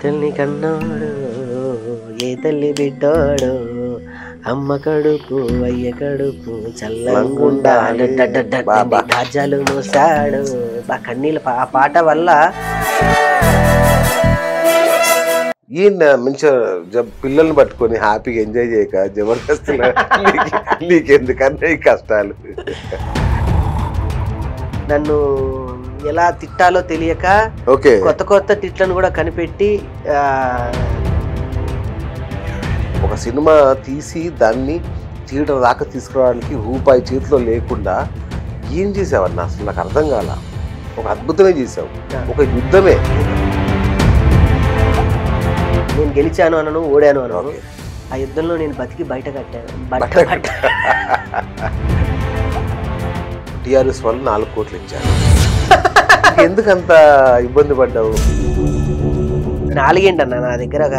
చుక్కల్ని కన్నాడు ఏ తల్లి బిడ్డాడు అమ్మ కడుపు అయ్య కడుపు చల్లంగుండా రాజ్యాలు మోసాడు కన్నీళ్ళ ఆ పాట వల్ల ఈయన మంచిగా పిల్లల్ని పట్టుకొని హ్యాపీగా ఎంజాయ్ చేయక జబర్దస్త్ నీకెందుకన్నా ఈ కష్టాలు. నన్ను ఎలా తిట్టాలో తెలియక కొత్త కొత్త తిట్లను కూడా కనిపెట్టి ఒక సినిమా తీసి దాన్ని థియేటర్ దాకా తీసుకురావడానికి రూపాయి చేతిలో లేకుండా ఏం చేసావన్నా అసలు నాకు అర్థం కాల. ఒక అద్భుతమే చేసావు, ఒక యుద్ధమే. నేను గెలిచాను అనను, ఓడాను అనను, ఆ యుద్ధంలో నేను బతికి బయట కట్టాను. టిఆర్ఎస్ వాళ్ళు 4 కోట్లు ఇచ్చారు. ఎందుకంత ఇబ్బంది పడ్డావు? 4 ఏంటన్నా, నా దగ్గర ఒక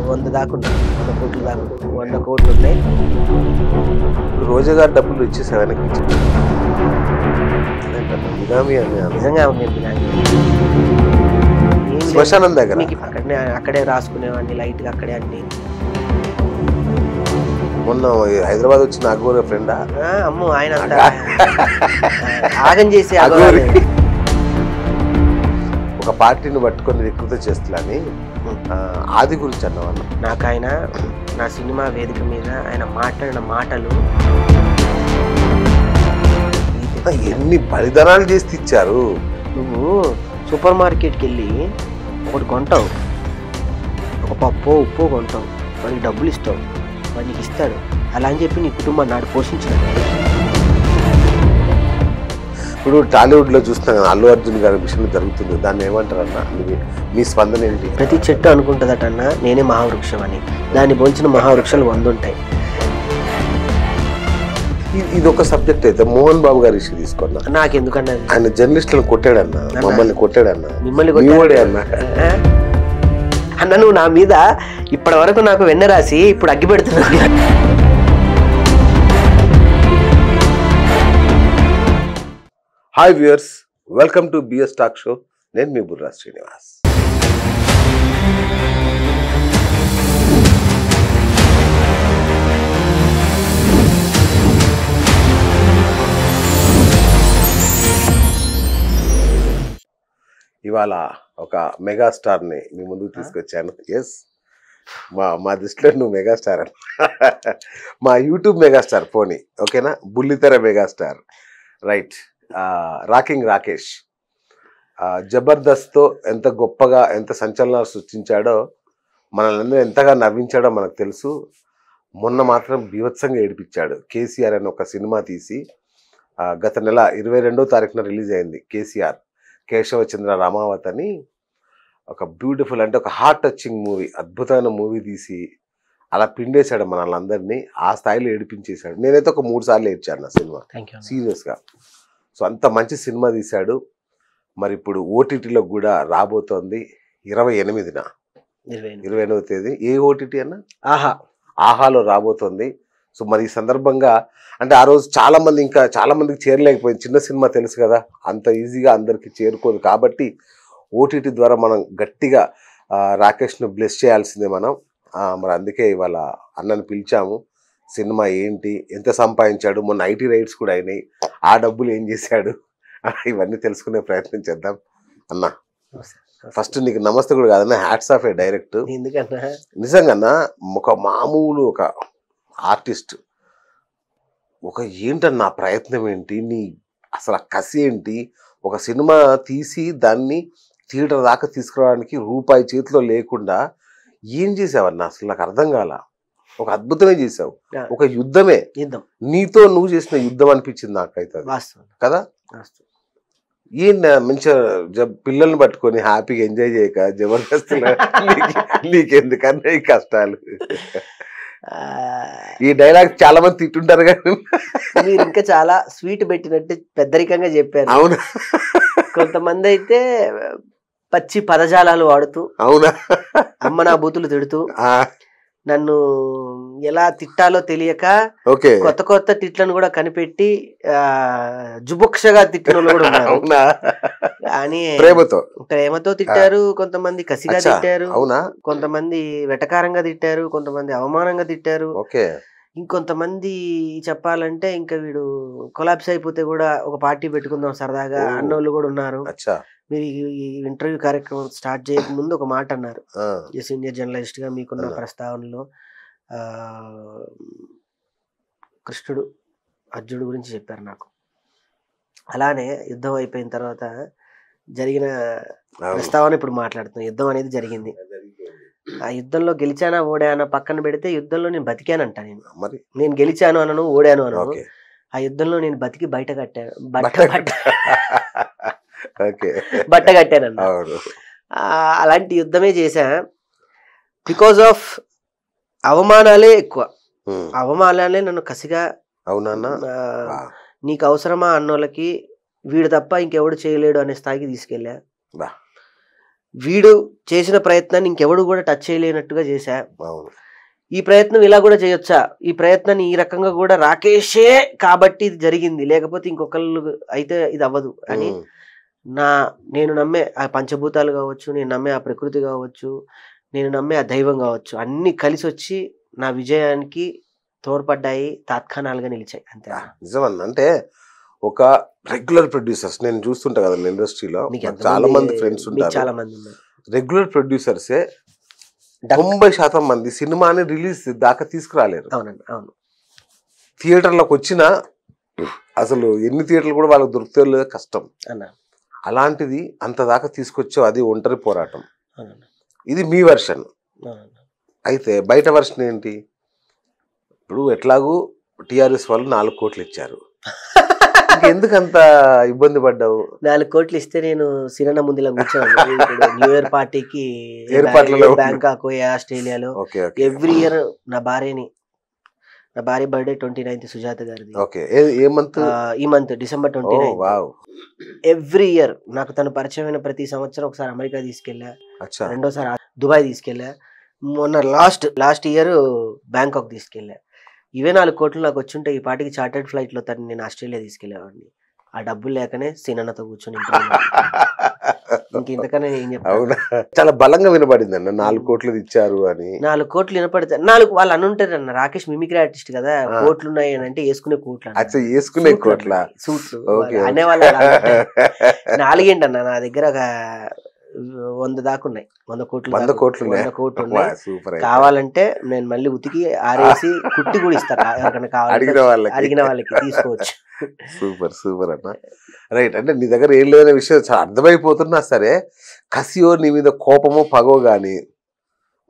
100 దాకా 100 కోట్లు దాకా 100 కోట్లు ఉన్నాయి. రోజుగారు డబ్బులు ఇచ్చేసావు వెనక్కి. నిజంగా శ్మశానం దగ్గర అక్కడే రాసుకునేవాడిని లైట్గా, అక్కడే అన్ని. మొన్న హైదరాబాద్ వచ్చి నాగోరి ఫ్రెండా? అమ్మో, ఆయన ఆగం చేసి ఒక పార్టీని పట్టుకొని వికృత చేస్తులని ఆది గురించి అన్నవాళ్ళు. నాకు ఆయన నా సినిమా వేదిక మీద ఆయన మాట్లాడిన మాటలు ఎన్ని బలిదానాలు చేసి ఇచ్చారు. నువ్వు సూపర్ మార్కెట్కి వెళ్ళి ఒకటి కొంటావు, ఒక పప్పు ఉప్పు కొంటావు, వాడికి డబ్బులు ఇస్తావు, వాడికి ఇస్తాడు. అలా అని చెప్పి నీ కుటుంబాన్ని నాడు పోషించాడు. ఇప్పుడు టాలీవుడ్లో చూస్తున్నాం కదా, అల్లు అర్జున్ గారి విషయంలో జరుగుతుంది. దాన్ని ఏమంటారన్నా, మీ స్పందన ఏంటి? ప్రతి చెట్టు అనుకుంటుందటన్నా నేనే మహావృక్షం అని. దాన్ని పోల్చిన మహావృక్షాలు 100 ఉంటాయి. ఇది ఒక సబ్జెక్ట్ అయితే మోహన్ బాబు గారి ఇష్యూ తీసుకున్నా. నాకెందుకన్నా, ఆయన జర్నలిస్టులను కొట్టాడన్నా, మమ్మల్ని కొట్టాడన్నా, మిమ్మల్ని అన్నా. అన్న నువ్వు నా మీద ఇప్పటి వరకు నాకు వెన్న రాసి ఇప్పుడు అగ్గి పెడుతున్నావు. Hi viewers, welcome to BS talk show. నేను మీ బుర్రా శ్రీనివాస్. ఇవాళ ఒక మెగాస్టార్ని మీ ముందుకు తీసుకొచ్చాను. ఎస్, మా దృష్టిలో నువ్వు మెగాస్టార్ అని. మా యూట్యూబ్ మెగాస్టార్ పోనీ, ఓకేనా, బుల్లితెర మెగాస్టార్, రైట్. రాకింగ్ రాకేష్ జబర్దస్త్తో ఎంత గొప్పగా ఎంత సంచలనాలు సృష్టించాడో, మనల్ని ఎంతగా నవ్వించాడో మనకు తెలుసు. మొన్న మాత్రం బీభత్సంగా ఏడిపించాడు. కేసీఆర్ అని ఒక సినిమా తీసి గత నెల 22వ తారీఖున రిలీజ్ అయింది. కేసీఆర్ కేశవచంద్ర రామావత్ అని ఒక బ్యూటిఫుల్, అంటే ఒక హార్ట్ టచింగ్ మూవీ, అద్భుతమైన మూవీ తీసి అలా పిండేశాడు మనల్ని అందరినీ. ఆ స్థాయిలో ఏడిపించేశాడు. నేనైతే ఒక 3 సార్లు ఏడ్చాను నా సినిమా, సీరియస్గా. సో అంత మంచి సినిమా తీశాడు. మరి ఇప్పుడు ఓటీటీలో కూడా రాబోతోంది 28వ తేదీ. ఏ ఓటీటీ అన్న? ఆహాలో రాబోతోంది. సో మరి ఈ సందర్భంగా, అంటే ఆ రోజు ఇంకా చాలా మందికి చేరలేకపోయింది. చిన్న సినిమా తెలుసు కదా, అంత ఈజీగా అందరికి చేరుకోదు. కాబట్టి ఓటీటీ ద్వారా మనం గట్టిగా రాకేష్ను బ్లెస్ చేయాల్సిందే మనం. మరి అందుకే ఇవాళ అన్నని పిలిచాము. సినిమా ఏంటి, ఎంత సంపాదించాడు, మొన్న ఐటీ రైట్స్ కూడా అయినాయి, ఆ డబ్బులు ఏం చేశాడు, ఇవన్నీ తెలుసుకునే ప్రయత్నం చేద్దాం. అన్న ఫస్ట్ నీకు నమస్తే కూడా కాదన్న, హ్యాట్స్ ఆఫ్ ఏ డైరెక్ట్. నిజంగా ఒక మామూలు ఒక ఆర్టిస్ట్, ఒక ఏంటన్నా ప్రయత్నం ఏంటి, నీ అసలు కసి ఏంటి, ఒక సినిమా తీసి దాన్ని థియేటర్ దాకా తీసుకురావడానికి రూపాయి చేతిలో లేకుండా ఏం చేసావన్నా అసలు నాకు అర్థం కాల. ఒక అద్భుతమే చేసావు, ఒక యుద్ధమే. నీతో నువ్వు చేసిన యుద్ధం అనిపించింది నాకైతే కదా. ఈయన మంచిగా పిల్లల్ని పట్టుకొని హ్యాపీగా ఎంజాయ్ చేయక జబర్దస్త్ నీకెందుకన్నా ఈ కష్టాలు. ఈ డైలాగ్ చాలా మంది తిట్టుంటారు కానీ మీరు ఇంకా చాలా స్వీట్ పెట్టినట్టు పెద్దరికంగా చెప్పారు. అవునా? కొంతమంది అయితే పచ్చి పదజాలాలు వాడుతూ, అవునా, అమ్మ నా బూతులు తిడుతూ నన్ను ఎలా తిట్టాలో తెలియక ఓకే కొత్త కొత్త తిట్లను కూడా కనిపెట్టి జుబుక్షగా తిట్టిన వాళ్ళు కూడా ఉన్నారు. అవునా కానీ ప్రేమతో తిట్టారు, కొంతమంది కసిగా తిట్టారు, అవునా కొంతమంది వెటకారంగా తిట్టారు, కొంతమంది అవమానంగా తిట్టారు. ఓకే ఇంకొంతమంది చెప్పాలంటే ఇంకా వీడు కొలాప్స్ అయిపోతే కూడా ఒక పార్టీ పెట్టుకుందాం సరదాగా అన్నోళ్ళు కూడా ఉన్నారు. మీరు ఈ ఇంటర్వ్యూ కార్యక్రమం స్టార్ట్ చేయక ముందు ఒక మాట అన్నారు, సీనియర్ జర్నలిస్ట్ గా మీకున్న ప్రస్తావనలో కృష్ణుడు అర్జునుడు గురించి చెప్పారు నాకు. అలానే యుద్ధం అయిపోయిన తర్వాత జరిగిన ప్రస్తావన ఇప్పుడు మాట్లాడుతున్నాం. యుద్ధం అనేది జరిగింది, ఆ యుద్ధంలో గెలిచానా ఓడానా పక్కన పెడితే యుద్ధంలో నేను బతికానంట. నేను గెలిచాను అనను, ఓడాను అనను. ఆ యుద్ధంలో నేను బతికి బయట కట్టాను, బట్ట కట్టానన్న. అలాంటి యుద్ధమే చేశా. బికాజ్ ఆఫ్ అవమానాలే ఎక్కువ, అవమానాలే నన్ను కసిగా నీకు అవసరమా అన్నోళ్ళకి వీడు తప్ప ఇంకెవడు చేయలేడు అనే స్థాయికి తీసుకెళ్ళా. వీడు చేసిన ప్రయత్నాన్ని ఇంకెవడు కూడా టచ్ చేయలేనట్టుగా చేశా. ఈ ప్రయత్నం ఇలా కూడా చేయొచ్చా, ఈ ప్రయత్నాన్ని ఈ రకంగా కూడా రాకేషే కాబట్టి ఇది జరిగింది, లేకపోతే ఇంకొకళ్ళు అయితే ఇది అవ్వదు అని నేను నమ్మే ఆ పంచభూతాలు కావచ్చు, నేను నమ్మే ఆ ప్రకృతి కావచ్చు, నేను నమ్మే ఆ దైవం కావచ్చు, అన్ని కలిసి వచ్చి నా విజయానికి తోడ్పడ్డాయి, తాత్కాణాలుగా నిలిచాయి అంతే. నిజమన్నా. అంటే ఒక రెగ్యులర్ ప్రొడ్యూసర్స్ నేను చూస్తుంటా కదా ఇండస్ట్రీలో, చాలా మంది ఫ్రెండ్స్ ఉంటారు, చాలా మంది రెగ్యులర్ ప్రొడ్యూసర్సే 90% మంది సినిమాని రిలీజ్ దాకా తీసుకురాలేరు. అవునండి, అవును. థియేటర్లకు వచ్చినా అసలు ఎన్ని థియేటర్లు కూడా వాళ్ళకి దొరుకుతే కష్టం. అలాంటిది అంత దాకా తీసుకొచ్చావు, అది ఒంటరి పోరాటం. ఇది మీ వెర్షన్. అయితే బయట వెర్షన్ ఏంటి? ఇప్పుడు ఎట్లాగూ టీఆర్ఎస్ వాళ్ళు 4 కోట్లు ఇచ్చారు, ఎందుకు అంత ఇబ్బంది పడ్డావు? 4 కోట్లు ఇస్తే నేను సినిమా ముందులా కూర్చోను. న్యూ ఇయర్ పార్టీకి బ్యాంకాక్, ఆస్ట్రేలియాలో ఎవ్రీ ఇయర్ నా భార్య బర్త్డే 29th సుజాత గారిది. ఈ మంత్ డిసెంబర్ 29. ఎవ్రీ ఇయర్ నాకు తను పరిచయమైన ప్రతి సంవత్సరం ఒకసారి అమెరికా తీసుకెళ్ళా, రెండోసారి దుబాయ్ తీసుకెళ్ళా, మొన్న లాస్ట్ ఇయర్ బ్యాంకాక్ తీసుకెళ్ళా. ఇవే 4 కోట్లు నాకు వచ్చుంటే ఈ పాటికి చార్టర్డ్ ఫ్లైట్ లో తను నేను ఆస్ట్రేలియా తీసుకెళ్లేవాడిని. ఆ డబ్బులు లేకనే సీనన్నతో కూర్చొని ఇంతకన్నా ఏం చెప్తాను. చాలా బలంగా వినపడింది అన్న 4 కోట్లు ఇచ్చారు అని. 4 కోట్లు వినపడితే 4 వాళ్ళు అనుంటారు అన్న. రాకేష్ మిమిక్రీ ఆర్టిస్ట్ కదా, కోట్లు ఉన్నాయి అని అంటే వేసుకునే కోట్లు, వేసుకునే కోట్ల సూట్లు అనేవాళ్ళు. 4 ఏంటన్నా, నా దగ్గర ఒక 100 దాకా ఉన్నాయి, 100 కోట్లు ఉన్నాయి. కావాలంటే నేను మళ్ళీ ఉతికి ఆరేసి కుట్టి కూడా ఇస్తా, ఎవరికైనా కావాలంటే అడిగిన వాళ్ళకి తీసుకోవచ్చు. సూపర్ అన్న. రైట్. అంటే నీ దగ్గర ఏం లేదనే విషయం చాలా అర్థమైపోతున్నా సరే, కసియో నీ మీద కోపమో పగో గాని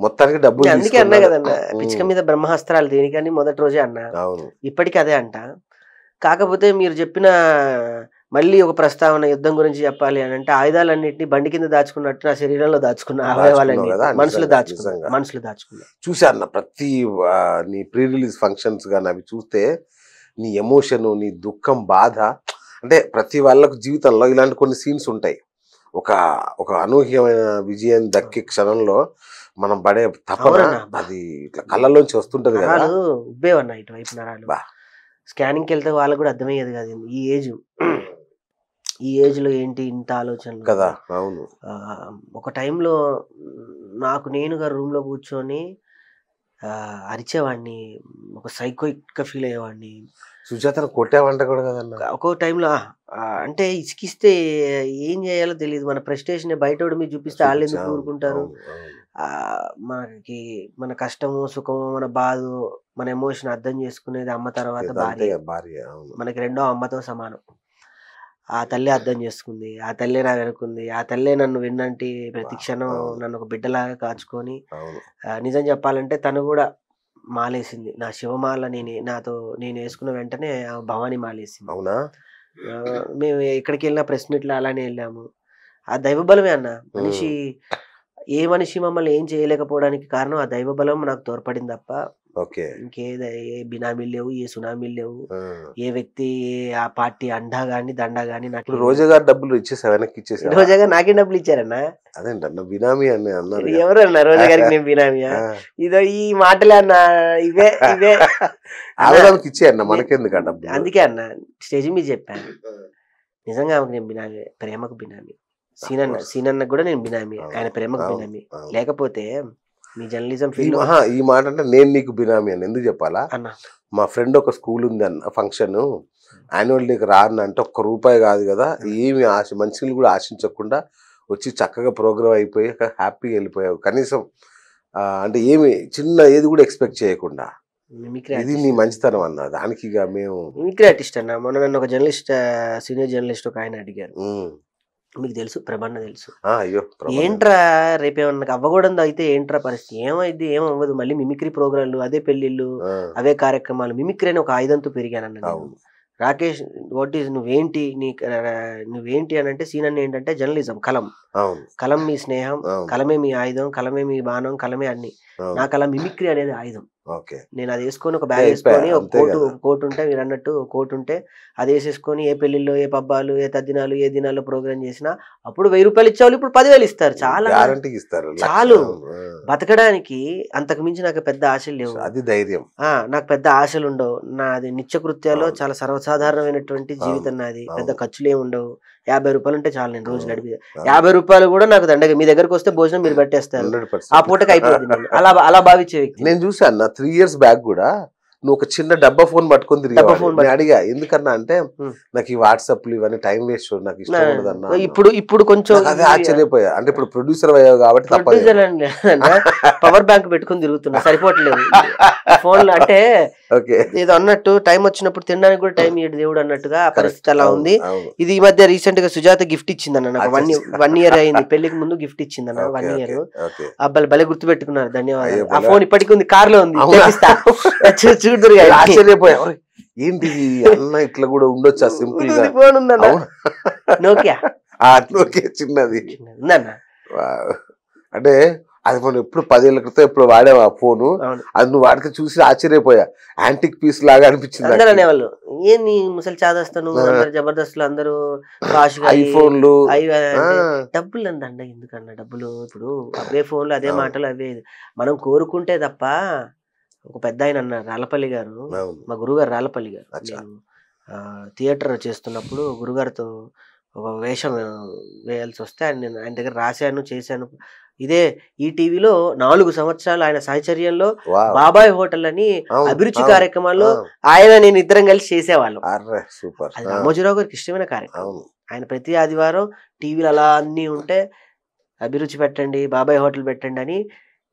మొత్తానికి డబ్బులు. అందుకే అన్నా కదన్నా, పిచ్చిక మీద బ్రహ్మాస్త్రాలు దేనికని మొదటి రోజే అన్నా, ఇప్పటికీ అదే అంట. కాకపోతే మీరు చెప్పిన మళ్ళీ ఒక ప్రస్తావన యుద్ధం గురించి చెప్పాలి అని అంటే, ఆయుధాలన్నింటినీ బండి కింద దాచుకున్నట్టు నా శరీరంలో దాచుకున్న, అవయవాలన్నీ మనసులో దాచుకున్నా. చూశాను ప్రతి నీ ప్రీ రిలీజ్ ఫంక్షన్స్ కానీ అవి చూస్తే నీ ఎమోషన్, నీ దుఃఖం, బాధ, అంటే ప్రతి వాళ్ళకు జీవితంలో ఇలాంటి కొన్ని సీన్స్ ఉంటాయి. ఒక అనూహ్యమైన విజయం దక్కే క్షణంలో మనం పడే తపన అది ఇట్లా కళ్ళలోంచి వస్తుంటది కదా. ఉబ్బేవన్నా ఇటువైపు నరాలు. స్కానింగ్కి వెళ్తే వాళ్ళకు కూడా అర్థమయ్యేది కాదు ఈ ఏజ్ లో ఏంటి ఇంత ఆలోచనలు కదా. అవును. ఒక టైంలో నాకు నేనుగా రూమ్ లో కూర్చొని అరిచేవాడిని, ఒక సైకోయిక్ ఫీల్ అయ్యేవాడిని. సుజాతను కొట్టేవంట కూడా కదన్నా ఒక్కో టైంలో. అంటే ఇసుకిస్తే ఏం చేయాలో తెలియదు, మన ప్రెస్టేషన్ బయట మీద చూపిస్తే వాళ్ళు ఎందుకు ఊరుకుంటారు. మనకి మన కష్టము సుఖము మన బాధ మన ఎమోషన్ అర్థం చేసుకునేది అమ్మ తర్వాత భార్య. మనకి రెండో అమ్మతో సమానం. ఆ తల్లి అర్థం చేసుకుంది, ఆ తల్లే నా వెనుకుంది, ఆ తల్లే నన్ను విన్నంటి ప్రతి క్షణం నన్ను ఒక బిడ్డలాగా కాచుకొని. నిజం చెప్పాలంటే తను కూడా మాలేసింది, నా శివమాల నేను వేసుకున్న వెంటనే భవానీ మాలేసింది. అవునా? మేము ఎక్కడికి వెళ్ళినా ప్రెస్ మీట్లో అలానే వెళ్ళాము. ఆ దైవబలమే అన్న. మనిషి మనిషి మమ్మల్ని ఏం చేయలేకపోవడానికి కారణం ఆ దైవబలం నాకు తోడ్పడింది తప్ప ఇంకేదో ఏ బినామీలు లేవు, ఏ సునామీలు లేవు, ఏ వ్యక్తి ఆ పార్టీ అండా గాని దండా గాని. నాకు రోజా గారు డబ్బులు ఇచ్చేసా, వెనక్కి ఇచ్చేసా. రోజా గారు నాకే డబ్బులు ఇచ్చారన్నా? అదేంటన్నా బినామీ అని అన్నారు. ఎవరు అన్నా రోజా గారికి నేను బినామీయా? ఇదో ఈ మాటలే అన్నా, ఇవే ఇవే ఇచ్చేయన్నా, మనకెందుకు డబ్బు. అందుకే అన్న స్టేజ్ మీద చెప్పాను, నిజంగా ఆమెకు నేను బినామీ, ప్రేమకు బినామీ. సీనన్న కూడా నేను బినామీ, ఆయన ప్రేమకు బినామీ. లేకపోతే మీ జర్నలిజం ఫీల్డ్ ఈ మాట అంటే నేను నీకు బినామీ అని ఎందుకు చెప్పాలా అన్న? మా ఫ్రెండ్ ఒక స్కూల్ ఉంది అన్న, ఫంక్షన్ యాన్యువల్ డేకి రాను అంటే ₹1 కాదు కదా, ఏమి మంచిగా కూడా ఆశించకుండా వచ్చి చక్కగా ప్రోగ్రామ్ అయిపోయి హ్యాపీగా వెళ్ళిపోయావు. కనీసం అంటే ఏమి చిన్న ఏది కూడా ఎక్స్పెక్ట్ చేయకుండా. ఇది నీ మంచితనం అన్న. దానికి ఇక మేము మిమిక్రీ ఆర్టిస్ట్ అన్న. మొన్న నన్ను ఒక జర్నలిస్ట్, సీనియర్ జర్నలిస్ట్ ఒక ఆయన అడిగారు, మీకు తెలుసు ప్రభన్న తెలుసు, ఏంట్రా రేపేమన్నా అవ్వకూడదు అయితే ఏంట్రా పరిస్థితి, ఏమైంది, ఏమవ్వదు, మళ్ళీ మిమిక్రీ ప్రోగ్రాంలు, అదే పెళ్లిళ్ళు, అవే కార్యక్రమాలు, మిమిక్రీ అని ఒక ఆయుధంతో పెరిగానన్న. రాకేష్ వాట్ ఈజ్ నువ్వేంటి అని అంటే, సీన్ అన్న ఏంటంటే జర్నలిజం, కలం మీ స్నేహం, కలమే మీ ఆయుధం, కలమే మీ బాణం, కలమే అన్ని. నాకు అలా మిమిక్రీ అనేది ఆయుధం. నేను అది వేసుకొని ఒక బ్యాగ్ వేసుకొని ఒక కోట్ ఉంటే, మీరు అన్నట్టు కోట్ ఉంటే అది వేసేసుకొని ఏ పెళ్లిలో, ఏ పబ్బాలు, ఏ తద్దినాలు, ఏ దినాల్లో ప్రోగ్రామ్ చేసినా అప్పుడు ₹1000 ఇచ్చేవాళ్ళు, ఇప్పుడు 10,000 ఇస్తారు. చాలు బతకడానికి. అంతకు మించి నాకు పెద్ద ఆశలు లేవు, అది ధైర్యం. నాకు పెద్ద ఆశలు ఉండవు. నాది నిత్యకృత్యాల్లో చాలా సర్వసాధారణమైనటువంటి జీవితం నాది. పెద్ద ఖర్చులు ఏమి ఉండవు. ₹50 ఉంటే చాలు, నేను రోజు గడిపి. ₹50 కూడా నాకు దండగా. మీ దగ్గరకు వస్తే భోజనం మీరు పెట్టేస్తారు, ఆ పూటకి అయిపోతుంది. అలా భావించే వ్యక్తి నేను చూసాను. 3 years బ్యాక్ కూడా నువ్వు ఒక చిన్న డబ్బా ఫోన్ పట్టుకొని తిరిగి అడిగా, ఎందుకన్నా అంటే నాకు ఈ వాట్సాప్లు ఇవన్నీ టైం వేస్ట్, నాకు ఇష్టం ఉండదు అన్న. ఇప్పుడు కొంచెం అదే ఆశ్చర్యపోయా. అంటే ఇప్పుడు ప్రొడ్యూసర్ అయ్యావు కాబట్టి పవర్ బ్యాంక్ పెట్టుకుని తిరుగుతున్నా, సరిపోవట్లేదు ఫోన్. అంటే ఏదో అన్నట్టు టైం వచ్చినప్పుడు తినడానికి కూడా టైం ఇయ్యడు దేవుడు అన్నట్టుగా ఆ పరిస్థితి అలా ఉంది. ఇది ఈ మధ్య రీసెంట్ గా సుజాత గిఫ్ట్ ఇచ్చిందన్న నాకు. 1 year అయింది, పెళ్లికి ముందు గిఫ్ట్ ఇచ్చిందన్న. 1 year. అబ్బాయి భలే గుర్తు పెట్టుకున్నారు, ధన్యవాదాలు. ఆ ఫోన్ ఇప్పటికి ఉంది, కార్ లో ఉంది, చూడుదురుగా. ఆశ్చర్యపోయా, ఏంటి అన్న ఇట్లా కూడా ఉండొచ్చా, సింపుల్ గా ఫోన్ ఉందన్న, నోకియా చిన్నది ఉందన్న. అంటే అది మనం ఎప్పుడు 10 ఏళ్ల క్రితం ఎప్పుడు వాడాము ఆ ఫోను. అది నువ్వు వాడితే చూసి ఆశ్చర్యపోయా, యాంటిక్ పీస్ లాగా అనిపించింది. అందరూ అనేవాళ్ళు, ఏంది ముసలి చాదస్తాను, జబర్దస్త్ లో అందరూ ఐఫోన్లు, డబ్బులు అందండ ఎందుకన్నా డబ్బులు. ఇప్పుడు అవే ఫోన్లు, అదే మాటలు, అవే మనం కోరుకుంటే తప్ప. ఒక పెద్ద ఆయన అన్నారు, రాళ్ళపల్లి గారు, మా గురుగారు రాళ్ళపల్లి గారు. నేను థియేటర్ చేస్తున్నప్పుడు గురుగారితో ఒక వేషం వేయాల్సి వస్తే ఆయన దగ్గర రాశాను, చేశాను. ఇదే ఈటీవీలో 4 సంవత్సరాలు ఆయన సాహచర్యంలో బాబాయ్ హోటల్ అని అభిరుచి కార్యక్రమాల్లో ఆయన నేను ఇద్దరం కలిసి చేసేవాళ్ళం. అది రామోజీరావు గారికి ఇష్టమైన కార్యక్రమం. ఆయన ప్రతి ఆదివారం టీవీలో అలా అన్నీ ఉంటే అభిరుచి పెట్టండి, బాబాయ్ హోటల్ పెట్టండి అని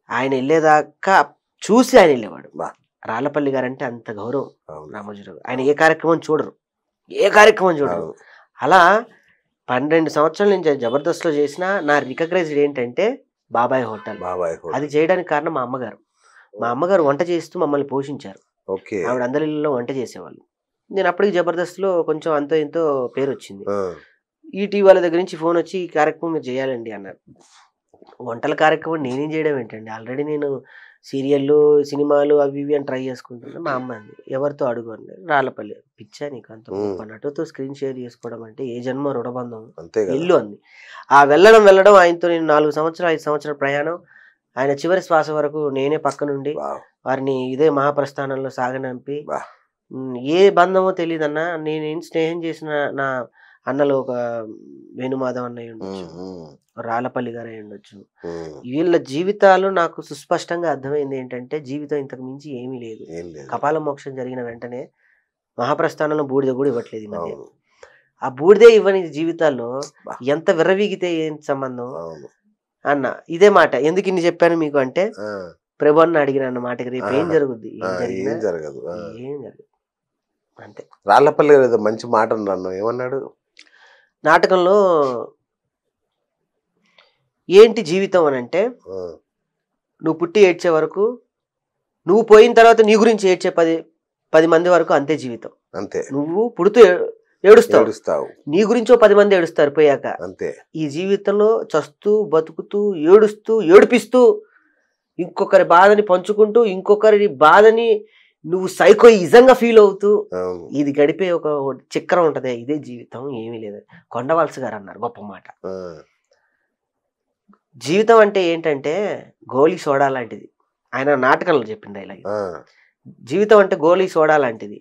ఆయన వెళ్ళేదాకా చూసి ఆయన వెళ్ళేవాడు. రాళ్ళపల్లి గారు అంటే అంత గౌరవం రామోజీరావు. ఆయన ఏ కార్యక్రమం చూడరు. అలా 12 సంవత్సరాల నుంచి జబర్దస్త్ లో చేసిన నా రికగ్నైజ్డ్ ఏంటంటే బాబాయ్ హోటల్. అది చేయడానికి కారణం మా అమ్మగారు. మా అమ్మగారు వంట చేస్తూ మమ్మల్ని పోషించారు. ఆవిడ అందరిలో వంట చేసేవాళ్ళు. నేను అప్పటికి జబర్దస్త్ లో కొంచెం అంతో ఇంతో పేరు వచ్చింది. ఈటీవీ వాళ్ళ దగ్గర నుంచి ఫోన్ వచ్చి ఈ కార్యక్రమం మీరు చేయాలండి అన్నారు. వంటల కార్యక్రమం నేనేం చేయడం ఏంటండి, ఆల్రెడీ నేను సీరియళ్ళు, సినిమాలు అవి ఇవి అని ట్రై చేసుకుంటున్నా. మా అమ్మ అంది, ఎవరితో అడుగు అండి. రాళ్ళపల్లి. పిచ్చా నీకు అంత గొప్ప నటుతో స్క్రీన్ షేర్ చేసుకోవడం అంటే ఏ జన్మ రుణబంధం, ఇల్లు అంది. ఆ వెళ్ళడం ఆయనతో నేను 4 సంవత్సరాలు 5 సంవత్సరాల ప్రయాణం. ఆయన చివరి శ్వాస వరకు నేనే పక్క నుండి వారిని ఇదే మహాప్రస్థానంలో సాగనంపి, ఏ బంధమో తెలియదన్నా. నేనేం స్నేహం చేసిన నా అన్నలో ఒక వేణుమాధవ్ అన్నయ్య ఉండొచ్చు, రాళ్ళపల్లి గారు అయి ఉండొచ్చు. వీళ్ళ జీవితాలు నాకు సుస్పష్టంగా అర్థమైంది ఏంటంటే, జీవితం ఇంతకు మించి ఏమీ లేదు. కపాల మోక్షం జరిగిన వెంటనే మహాప్రస్థానంలో బూడిద కూడా ఇవ్వట్లేదు ఈ మధ్య. ఆ బూడిదే ఇవ్వని జీవితాల్లో ఎంత విర్రవీగితే ఏం సంబంధం అన్న. ఇదే మాట ఎందుకు ఇన్ని చెప్పాను మీకు అంటే, ప్రభు అన్న అడిగిన అన్న మాటకి రేపు ఏం జరుగుద్ది, ఏం జరగదు అంతే. రాళ్ళపల్లి మంచి మాట అన్నాను, ఏమన్నాడు నాటకంలో, ఏంటి జీవితం అని అంటే, నువ్వు పుట్టి ఏడ్చే వరకు, నువ్వు పోయిన తర్వాత నీ గురించి ఏడ్చే 10 మంది వరకు అంతే జీవితం. అంతే. నువ్వు పుడుతూ ఏడుస్తావు, నీ గురించో 10 మంది ఏడుస్తారు పోయాక. అంతే. ఈ జీవితంలో చస్తూ బతుకుతూ ఏడుస్తూ ఏడిపిస్తూ ఇంకొకరి బాధని పంచుకుంటూ ఇంకొకరి బాధని నువ్వు సైకోయిజంగా ఫీల్ అవుతూ ఇది గడిపే ఒక చక్రం ఉంటది. ఇదే జీవితం, ఏమీ లేదు. కొండవలస గారు అన్నారు గొప్ప మాట. జీవితం అంటే ఏంటంటే గోలీ సోడా లాంటిది. ఆయన నాటకంలో చెప్పింది ఇలా, జీవితం అంటే గోలీ సోడా లాంటిది.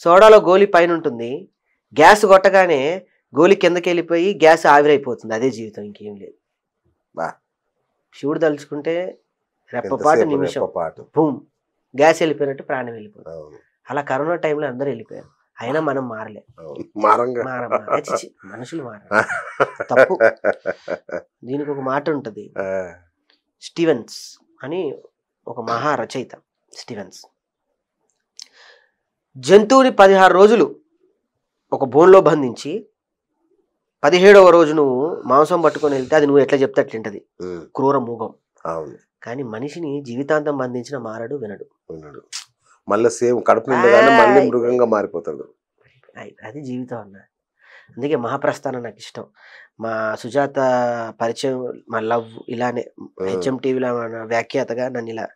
సోడాలో గోలీ పైన ఉంటుంది, గ్యాస్ కొట్టగానే గోలీ కిందకి వెళ్ళిపోయి గ్యాస్ ఆవిరైపోతుంది. అదే జీవితం, ఇంకేం లేదు. శివుడు తలుచుకుంటే రెప్పపాటు నిమిషం భూమ్ గ్యాస్ వెళ్ళిపోయినట్టు ప్రాణం వెళ్ళిపోతుంది. అలా కరోనా టైంలో అందరూ వెళ్ళిపోయారు, అయినా మనం మారలే. మనుషులు మార తప్పు. దీనికి ఒక మాట ఉంటది. స్టీవెన్స్ అని ఒక మహా రచయిత స్టీవెన్స్, జంతువుని 16 రోజులు ఒక బోన్లో బంధించి 17వ రోజు నువ్వు మాంసం పట్టుకొని వెళ్తే అది నువ్వు ఎట్లా చెప్తే అట్లుంటది, క్రూర మూగం. కానీ మనిషిని జీవితాంతం బంధించిన మారడు, వినడు. మళ్ళీ సేమ్ కడుపు నిండగానే మళ్ళీ మృగంగా మారిపోతాడు. అది జీవితం అన్న. అందుకే మహాప్రస్థానం నాకు ఇష్టం. మా సుజాత పరిచయం, మా లవ్ ఇలానే హెచ్ఎం టీవీలో వ్యాఖ్యాతగా నన్ను ఇలా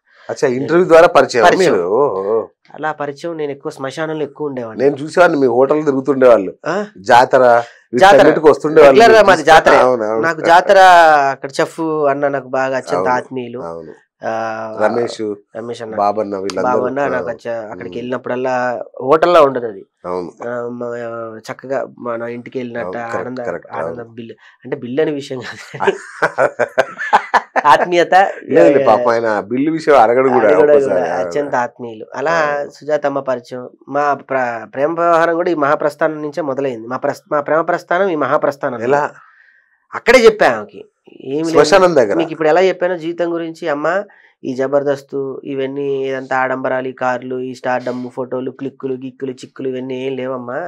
ఇంటర్వ్యూ ద్వారా పరిచయం. అలా పరిచయం. నేను ఎక్కువ శ్మశానంలో ఎక్కువ ఉండేవాడిని. నేను చూసేవాడిని, మీ హోటల్ తిరుగుతుండేవాళ్ళు, జాతర వస్తుండేవాళ్ళు. మాది జాతర. నాకు జాతర అక్కడ చెఫ్ అన్న నాకు బాగా అత్యంత ఆత్మీయులు. రమేష్ అన్న, బాబన్న నాకు అక్కడికి వెళ్ళినప్పుడల్లా హోటల్లో ఉండదు అది. చక్కగా మన ఇంటికి వెళ్ళినట్టు ఆనందం. బిల్లు అంటే బిల్లు అనే విషయం కాదు, ఆత్మీయత. బిల్లు విషయం అడగడు కూడా, అత్యంత ఆత్మీయులు. అలా సుజాతమ్మ పరిచయం. మా ప్రేమ వ్యవహారం కూడా ఈ మహాప్రస్థానం నుంచే మొదలైంది. మా ప్రేమ ప్రస్థానం ఈ మహాప్రస్థానం. ఎలా అక్కడే చెప్పాను ఏమి లేదు. మీకు ఇప్పుడు ఎలా చెప్పానో జీవితం గురించి. అమ్మ ఈ జబర్దస్త్ ఇవన్నీ ఏదంతా ఆడంబరాలు, ఈ కార్లు, ఈ స్టార్డమ్ ఫోటోలు, క్లిక్కులు, గిక్కులు, చిక్కులు ఇవన్నీ ఏం లేవమ్మా.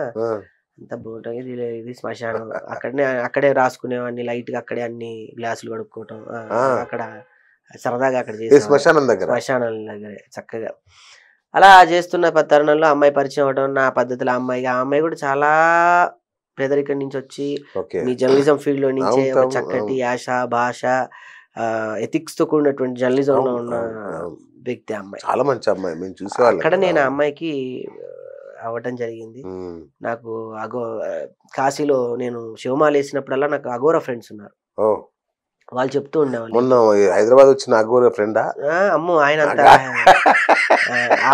అంత బాగుంటుంది. ఇది శ్మశానం. అక్కడే రాసుకునేవాడిని లైట్ గా, అక్కడే అన్ని గ్లాసులు కడుక్కోవటం, అక్కడ సరదాగా అక్కడ చేసి శ్మశానం దగ్గరే చక్కగా అలా చేస్తున్న తరుణంలో అమ్మాయి పరిచయం అవడం, నా పద్ధతిలో ఆ అమ్మాయి కూడా చాలా పేదరికం నుంచి వచ్చి మీ జర్నలిజం ఫీల్డ్ లో నుంచే చక్కటి యాస, భాష, ఎథిక్స్ తో కూడినటువంటి జర్నలిజం లో ఉన్న వ్యక్తి అమ్మాయి. చాలా మంచి అమ్మాయి. మేము చూసేవాళ్ళం. అక్కడ నేను ఆ అమ్మాయికి అవ్వటం జరిగింది. నాకు కాశీలో నేను శివమాల వేసినప్పుడల్లా నాకు అఘోరా ఫ్రెండ్స్ ఉన్నారు. వాళ్ళు చెప్తూ ఉండేవాళ్ళు. మొన్న హైదరాబాద్ వచ్చిన అఘోరా ఫ్రెండా? అమ్మో, ఆయన అంతా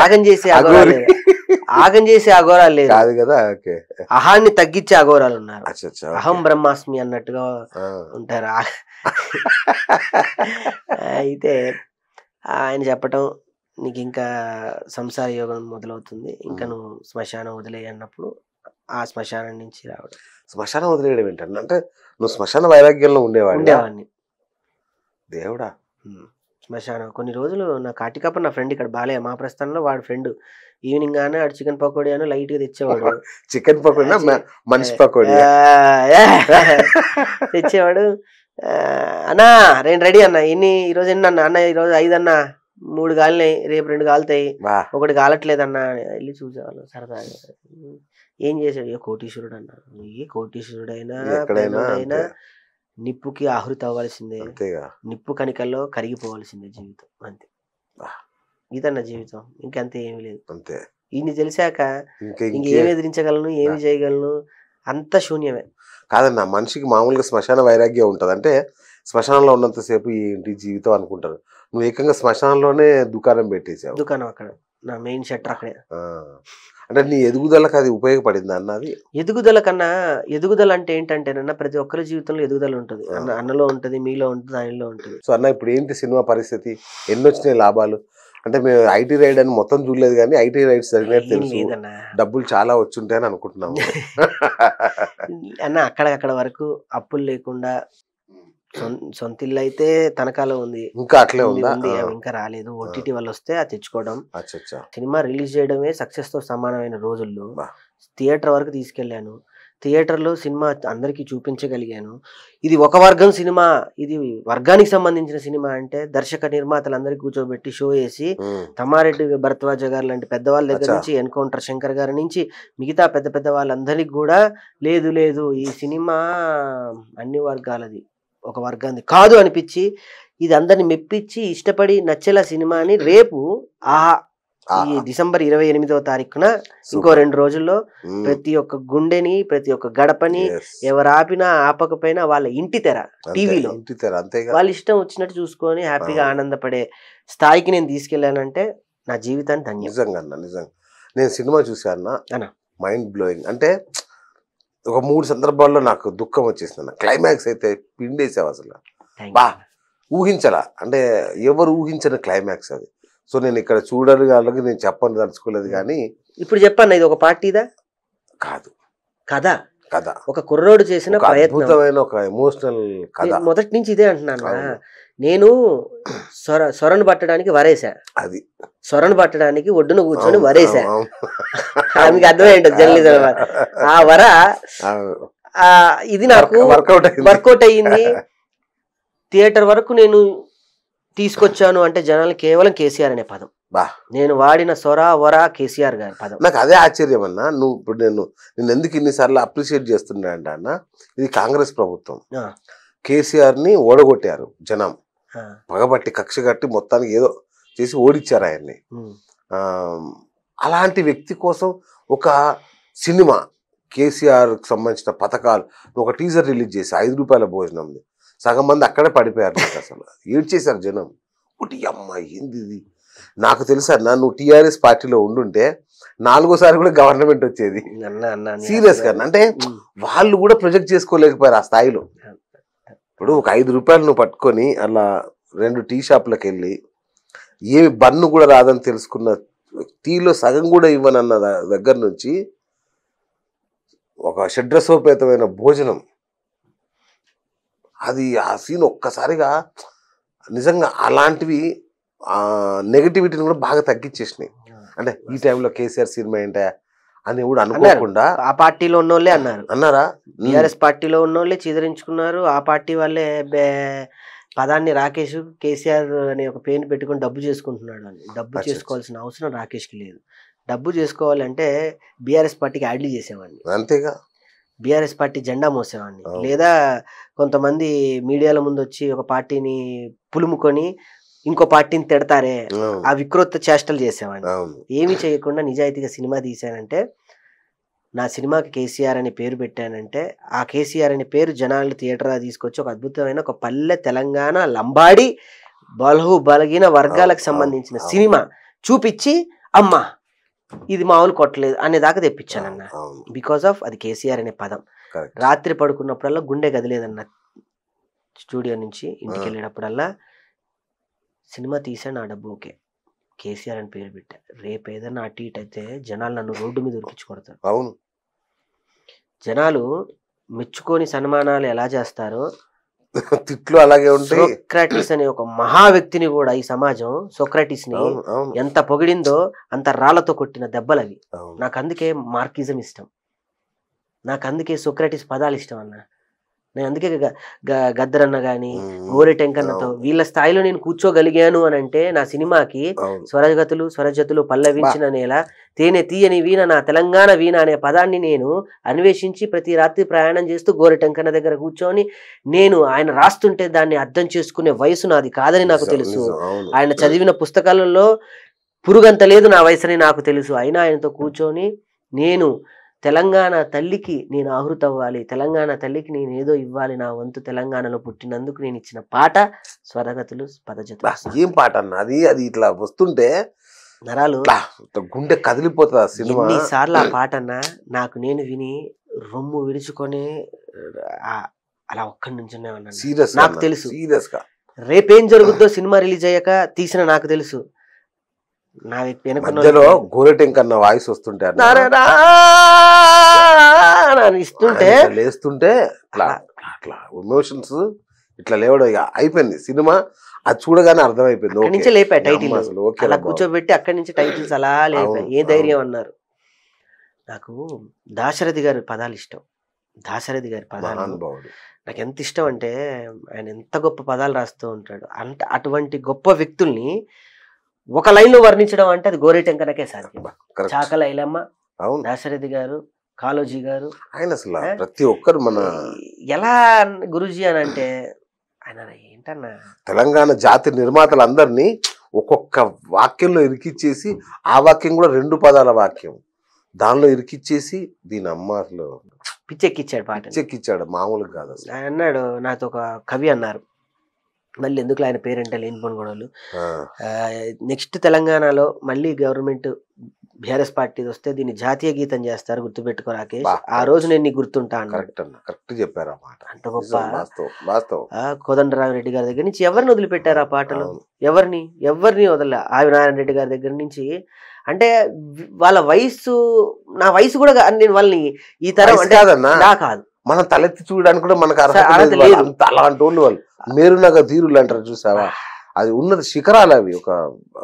ఆగం చేసే అఘోరాలు లేదు కదా, అహాన్ని తగ్గించే అఘోరాలు ఉన్నారు. అహం బ్రహ్మాస్మి అన్నట్టుగా ఉంటారు. అయితే ఆయన చెప్పటం, నీకు ఇంకా సంసార యోగం మొదలవుతుంది, ఇంకా నువ్వు శ్మశానం వదిలేయి అన్నప్పుడు ఆ శ్మశానం నుంచి రావడం. శ్మశానం వదిలేయడం ఏంటంటే, అంటే నువ్వు శ్మశాన వైరాగ్యంలో ఉండేవాడిని. దేవుడా. శ్మశానం కొన్ని రోజులు నా కాటికాప నా ఫ్రెండ్ ఇక్కడ బాలయ్య మా ప్రస్థానంలో, వాడి ఫ్రెండ్ ఈవినింగ్ గానే ఆడు చికెన్ పకోడీ అని లైట్ గా తెచ్చేవాడు. చికెన్ పకోడీ మనిషి పకోడీ తెచ్చేవాడు. అన్నా నేను రెడీ అన్న, ఈరోజు ఎన్ని అన్న? అన్న ఈరోజు 5 అన్న, 3 గాలినాయి, రేపు 2 కాలుతాయి, ఒకటి కాలట్లేదన్నా. వెళ్ళి చూసేవాళ్ళు సరదాగా. ఏం చేశాడు? ఏ కోటీశ్వరుడు అన్నా. ఏ కోటీశ్వరుడైనా నిప్పుకి ఆహుతి అవ్వాల్సిందే, నిప్పు కణికల్లో కరిగిపోవాల్సిందే జీవితం, అంతే. ఇదన్న జీవితం, ఇంకంతే ఏమి లేదు. అంతే. ఇన్ని తెలిసాక ఇంకేమి ఎదిరించగలను, ఏమి చేయగలను, అంత శూన్యమే. కాదన్న, మనిషికి మామూలుగా శ్మశాన వైరాగ్యం ఉంటది. అంటే శ్మశానంలో ఉన్నంతసేపు ఏంటి జీవితం అనుకుంటారు. నువ్వు ఏకంగా శ్మశానంలోనే దుకాణం పెట్టేసావు. దుకాణం అక్కడ, నా మెయిన్ షట్టర్ అక్కడే. అంటే నీ ఎదుగుదలకు అది ఉపయోగపడింది అన్నది? ఎదుగుదల కన్నా, ఎదుగుదల అంటే ఏంటంటేనన్నా ప్రతి ఒక్కరి జీవితంలో ఎదుగుదల ఉంటుంది. అన్నలో ఉంటుంది, మీలో ఉంటుంది, ఆయనలో ఉంటుంది. సో అన్న, ఇప్పుడు ఏంటి సినిమా పరిస్థితి? ఎన్ని వచ్చినాయి లాభాలు? అంటే మేము ఐటీ రైడ్ అని మొత్తం చూడలేదు, కానీ ఐటీ రైడ్స్ జరిగినట్టు తెలుసు, డబ్బులు చాలా వచ్చుంటాయని అనుకుంటున్నాము అన్న. అక్కడ వరకు అప్పులు లేకుండా సొంత ఇల్లు అయితే తనఖాలో ఉంది, ఇంకా అట్లే ఉంది, ఇంకా రాలేదు. ఓటీటీ వల్ల వస్తే అది తెచ్చుకోవడం. సినిమా రిలీజ్ చేయడమే సక్సెస్ తో సమానమైన రోజుల్లో థియేటర్ వరకు తీసుకెళ్లాను. థియేటర్లో సినిమా అందరికీ చూపించగలిగాను. ఇది ఒక వర్గం సినిమా, ఇది వర్గానికి సంబంధించిన సినిమా అంటే దర్శక నిర్మాతలు అందరికీ కూర్చోబెట్టి షో వేసి, తమ్మారెడ్డి భరద్వాజ గారు లాంటి పెద్దవాళ్ళ దగ్గర నుంచి, ఎన్కౌంటర్ శంకర్ గారి నుంచి మిగతా పెద్ద వాళ్ళందరికీ కూడా లేదు ఈ సినిమా అన్ని వర్గాలది, ఒక వర్గాన్ని కాదు అనిపించి ఇది అందరిని మెప్పించి ఇష్టపడి నచ్చేలా సినిమాని రేపు ఆహా ఈ డిసెంబర్ 28వ తారీఖున ఇంకో 2 రోజుల్లో ప్రతి ఒక్క గుండెని ప్రతి ఒక్క గడపని ఎవరు ఆపినా ఆపకపోయినా వాళ్ళ ఇంటి తెర టీవీలో వాళ్ళ ఇష్టం వచ్చినట్టు చూసుకొని హ్యాపీగా ఆనందపడే స్థాయికి నేను తీసుకెళ్ళానంటే నా జీవితాన్ని ధన్యం. నిజంగా నిజంగా నేను సినిమా చూసాను, మైండ్ బ్లోయింగ్. అంటే ఒక 3 సందర్భాల్లో నాకు దుఃఖం వచ్చేసింది. క్లైమాక్స్ అయితే పిండేసావు అసలు, బా ఊహించలా, అంటే ఎవరు ఊహించని క్లైమాక్స్ అది. సో నేను ఇక్కడ చూడని వాళ్ళకి నేను చెప్పని తలుచుకోలేదు. కానీ ఇప్పుడు చెప్పాను, ఇది ఒక పార్టీదా కాదు, కదా కథ, ఒక కుర్రోడు చేసిన అద్భుతమైన ఒక ఎమోషనల్ కథ. మొదటి నుంచి ఇదే అంటున్నాను, నేను సొరను పట్టడానికి వరేసా, అది సొరను పట్టడానికి ఒడ్డున కూర్చొని వరేసా. మీకు అర్థమైంటుంది జర్నలిజం. ఆ వర ఇది నాకు వర్కౌట్ అయ్యింది. థియేటర్ వరకు నేను తీసుకొచ్చాను అంటే జనాలు కేవలం కేసీఆర్ అనే పదం, నేను వాడిన సొర వర కేసీఆర్ గారి పదం. నాకు అదే ఆశ్చర్యం అన్న. నువ్వు ఇప్పుడు నేను ఎందుకు ఇన్నిసార్లు అప్రిషియేట్ చేస్తున్నా అంటే అన్న, ఇది కాంగ్రెస్ ప్రభుత్వం, కేసీఆర్ ని ఓడగొట్టారు జనం, పగబట్టి కక్ష కట్టి మొత్తానికి ఏదో చేసి ఓడిచ్చారు ఆయన్ని. అలాంటి వ్యక్తి కోసం ఒక సినిమా, కేసీఆర్ సంబంధించిన పథకాలు, ఒక టీజర్ రిలీజ్ చేసి 5 రూపాయల భోజనం, సగం మంది అక్కడే పడిపోయారు. అసలు ఏడ్చేశారు జనం. ఒకటి అమ్మ ఏంది ఇది. నాకు తెలుసా అన్న, నువ్వు టీఆర్ఎస్ పార్టీలో ఉండుంటే 4వ సారి కూడా గవర్నమెంట్ వచ్చేది. సీరియస్ గా, అంటే వాళ్ళు కూడా ప్రొజెక్ట్ చేసుకోలేకపోయారు ఆ స్థాయిలో. ఇప్పుడు ఒక 5 రూపాయలు నువ్వు పట్టుకొని అలా 2 టీ షాపులకు వెళ్ళి ఏమి బన్ను కూడా రాదని తెలుసుకున్న, టీలో సగం కూడా ఇవ్వనన్న దగ్గర నుంచి ఒక షడ్రసోపేతమైన భోజనం, అది ఆ సీన్ ఒక్కసారిగా నిజంగా అలాంటివి నెగటివిటీని కూడా బాగా తగ్గించేసినాయి. అంటే ఈ టైంలో కేసీఆర్ సినిమా ఏంటా అని కూడా అనుకోకుండా ఆ పార్టీలో ఉన్నోళ్ళే అన్నారా, టీఆర్ఎస్ పార్టీలో ఉన్నోళ్ళే చీదరించుకున్నారు. ఆ పార్టీ వాళ్ళే పదాన్ని రాకేష్ కేసీఆర్ అనే ఒక పేరు పెట్టుకుని డబ్బు చేసుకుంటున్నాడు అని. డబ్బు చేసుకోవాల్సిన అవసరం రాకేష్కి లేదు. డబ్బు చేసుకోవాలంటే బీఆర్ఎస్ పార్టీకి యాడ్లు చేసేవాడిని, అంతేగా, బీఆర్ఎస్ పార్టీ జెండా మోసేవాడిని, లేదా కొంతమంది మీడియాల ముందు వచ్చి ఒక పార్టీని పులుముకొని ఇంకో పార్టీని తిడతారే ఆ వికృత చేష్టలు చేసేవాడిని. ఏమీ చేయకుండా నిజాయితీగా సినిమా తీశానంటే, నా సినిమాకి కేసీఆర్ అనే పేరు పెట్టానంటే, ఆ కేసీఆర్ అనే పేరు జనాలు థియేటర్గా తీసుకొచ్చి ఒక అద్భుతమైన ఒక పల్లె తెలంగాణ లంబాడి బలహీన వర్గాలకు సంబంధించిన సినిమా చూపించి, అమ్మా ఇది మామూలు కొట్టలేదు అనేదాకా తెప్పించానన్న. బికాస్ ఆఫ్ అది కేసీఆర్ అనే పదం. రాత్రి పడుకున్నప్పుడల్లా గుండె గదిలేదన్న. స్టూడియో నుంచి ఇంటికి వెళ్ళేటప్పుడల్లా సినిమా తీసా, నా డబ్బు ఓకే, కేసీఆర్ అని పేరు పెట్టా. రేపు ఏదైనా అటు ఇటు అయితే జనాలు నన్ను రోడ్డు మీద ఉరికించి కొడతారు. అవును, జనాలు మెచ్చుకొని సన్మానాలు ఎలా చేస్తారో తిట్లు అలాగే ఉంటాయి. సోక్రటీస్ అనే ఒక మహా వ్యక్తిని కూడా ఈ సమాజం సోక్రటీస్ ని ఎంత పొగిడిందో అంత రాళ్లతో కొట్టిన దెబ్బలవి. నాకు అందుకే మార్కిజం ఇష్టం, నాకు అందుకే సోక్రటీస్ పదాలు ఇష్టం అన్న. నేను అందుకే గద్దరన్న గాని గోరెటెంకన్నతో వీళ్ళ స్థాయిలో నేను కూర్చోగలిగాను అని అంటే, నా సినిమాకి స్వరజతులు పల్లవించిన నేల తేనె తీయని వీణ నా తెలంగాణ వీణ అనే పదాన్ని నేను అన్వేషించి ప్రతి రాత్రి ప్రయాణం చేస్తూ గోరెటెంకన్న దగ్గర కూర్చొని నేను ఆయన రాస్తుంటే దాన్ని అర్థం చేసుకునే వయసు నాది కాదని నాకు తెలుసు. ఆయన చదివిన పుస్తకాలలో పురుగంత లేదు నా వయసుని నాకు తెలుసు. అయినా ఆయనతో కూర్చొని నేను తెలంగాణ తల్లికి నేను ఆహృత అవ్వాలి, తెలంగాణ తల్లికి నేను ఏదో ఇవ్వాలి, నా వంతు తెలంగాణలో పుట్టినందుకు నేను ఇచ్చిన పాట స్వరగతులు పదజతులు. ఏం పాట అన్న అది, అది ఇట్లా వస్తుంటే నరాలు గుండె కదిలిపోతుంది. ఎన్నిసార్లు ఆ పాట అన్న నాకు నేను విని రొమ్ము విరుచుకొని అలా ఒక్కడి నుంచి నాకు తెలుసు. రేపేం జరుగుద్దో సినిమా రిలీజ్ అయ్యాక తీసిన నాకు తెలుసు. మధ్యలో గోరెటెంకన్న వాయిస్ వస్తుంటే ఇస్తుంటే లేస్తుంటే అట్లా ఎమోషన్స్ ఇట్లా లేవడం ఇక అయిపోయింది సినిమా. అది చూడగానే అర్థమైపోయింది. అక్కడి నుంచి లేపా టైటిల్, అలా కూర్చోబెట్టి అక్కడి నుంచి టైటిల్స్ అలా లేపాయి. ఏ ధైర్యం అన్నారు. నాకు దాశరథి గారి పదాలు ఇష్టం. దాశరథి గారి పదాలు నాకు ఎంత ఇష్టం అంటే, ఆయన ఎంత గొప్ప పదాలు రాస్తూ ఉంటాడు. అంటే అటువంటి గొప్ప వ్యక్తుల్ని ఒక లైన్ లో వర్ణించడం అంటే అది గోరెటెంకనకే సాధ్యం. చాకల ఐలమ్మ, దాశరథి గారు, కాళోజీ గారు, ఆయన అసలు ప్రతి ఒక్కరు మన ఎలా గురూజీ అని అంటే, ఆయన తెలంగాణ జాతి నిర్మాతలందరినీ ఒక్కొక్క వాక్యంలో ఇరికిచ్చేసి, ఆ వాక్యం కూడా 2 పదాల వాక్యం దానిలో ఇరికిచ్చేసి దీని అమ్మార్లో పిచ్చెక్కిచ్చాడు, పిచ్చెక్కిచ్చాడు. మామూలుగా కాదు అసలు. ఆయన అన్నాడు, నాతో ఒక కవి అన్నారు, మళ్ళీ ఎందుకు ఆయన పేరంటే లేనిపోని గొడవలు, నెక్స్ట్ తెలంగాణలో మళ్ళీ గవర్నమెంట్ బీఆర్ఎస్ పార్టీ వస్తే దీన్ని జాతీయ గీతం చేస్తారు, గుర్తుపెట్టుకో రాకేష్, ఆ రోజు నేను నీకు గుర్తుంటా అన్నాడు. కరెక్ట్ చెప్పారు ఆ మాట. అంత గొప్ప కోదండరామ రెడ్డి గారి దగ్గర నుంచి ఎవరిని వదిలిపెట్టారు ఆ పాటలు, ఎవరిని వదల నారాయణ రెడ్డి గారి దగ్గర నుంచి. అంటే వాళ్ళ వయసు, నా వయసు కూడా నేను వాళ్ళని ఈ తరం అంటే కాదు, మనం తలెత్తి చూడడానికి కూడా మనకు అర్హత లేదు. అలాంటి వాళ్ళు మేరునగ తీరులు అంటారు చూసావా, అది ఉన్నది శిఖరాలు అవి. ఒక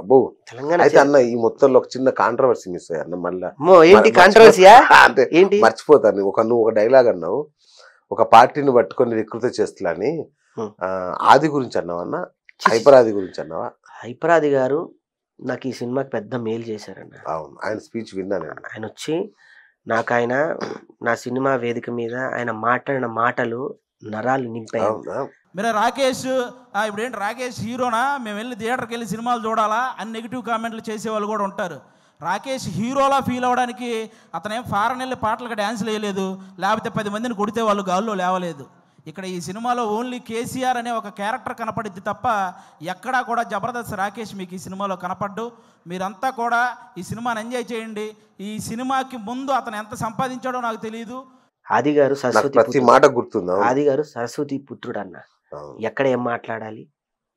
అబ్బో తెలంగాణ అయితే అన్న ఈ మొత్తంలో ఒక చిన్న కాంట్రవర్సీ మిస్ అయ్యా అన్న. మళ్ళీ ఏంటి కాంట్రవర్సీయా అంటే మర్చిపోతాను. నువ్వు ఒక డైలాగ్ అన్నావు, ఒక పార్టీని పట్టుకొని వికృత చేస్తులని. ఆది గురించి అన్నావు అన్న, హైపరాది గురించి అన్నావా? హైపరాది గారు నాకు ఈ సినిమాకి పెద్ద మేలు చేశారన్న. అవును, ఆయన స్పీచ్ విన్నాను. ఆయన వచ్చి నాకు నా సినిమా వేదిక మీద ఆయన మాట్లాడిన మాటలు నరాలు నింపాయి. మీరు రాకేష్ ఇప్పుడు ఏంటి రాకేష్ హీరోనా, మేము వెళ్ళి థియేటర్కి వెళ్ళి సినిమాలు చూడాలా అని నెగిటివ్ కామెంట్లు చేసేవాళ్ళు కూడా ఉంటారు. రాకేష్ హీరోలా ఫీల్ అవ్వడానికి అతనేం ఫారెన్ వెళ్ళి పాటలకు డ్యాన్స్లు వేయలేదు, లేకపోతే 10 మందిని కొడితే వాళ్ళు గాల్లో లేవలేదు. ఇక్కడ ఈ సినిమాలో ఓన్లీ కేసీఆర్ అనే ఒక క్యారెక్టర్ కనపడిద్ది తప్ప ఎక్కడా కూడా జబర్దస్త్ రాకేష్ మీకు ఈ సినిమాలో కనపడ్డు. మీరంతా కూడా ఈ సినిమాని ఎంజాయ్ చేయండి. ఈ సినిమాకి ముందు అతను ఎంత సంపాదించాడో నాకు తెలియదు. ఆది గారు సరస్వతి ప్రతి మాట గుర్తుందా? ఆది గారు సరస్వతి పుత్రుడు అన్న. ఎక్కడ ఏం మాట్లాడాలి,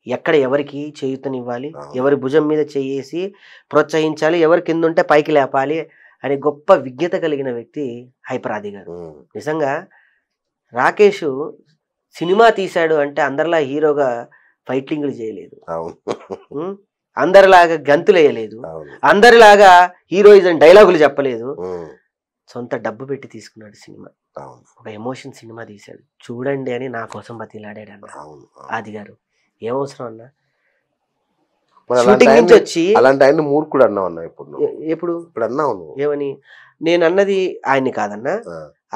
ఎక్కడ ఎవరికి చేయూతనివ్వాలి, ఎవరి భుజం మీద చేసి ప్రోత్సహించాలి, ఎవరి కింద ఉంటే పైకి లేపాలి అనే గొప్ప విజ్ఞత కలిగిన వ్యక్తి హైపరాది గారు. నిజంగా రాకేష్ సినిమా తీశాడు అంటే అందరిలా హీరోగా ఫైటింగ్లు చేయలేదు, అందరిలాగా గంతులు వేయలేదు, అందరిలాగా హీరోయిజం డైలాగులు చెప్పలేదు. సొంత డబ్బు పెట్టి తీసుకున్నాడు సినిమా, ఒక ఎమోషన్ సినిమా తీశాడు. చూడండి అని నా కోసం బతిలాడాడు అన్న ఆది గారు. ఏమవసరం అన్న, షూటింగ్ నుంచి వచ్చి అలాంటి ఆయన మూర్ఖుడు అన్నావు అన్న. ఇప్పుడు అన్నావు ఏమని? నేను అన్నది ఆయన్ని కాదన్నా,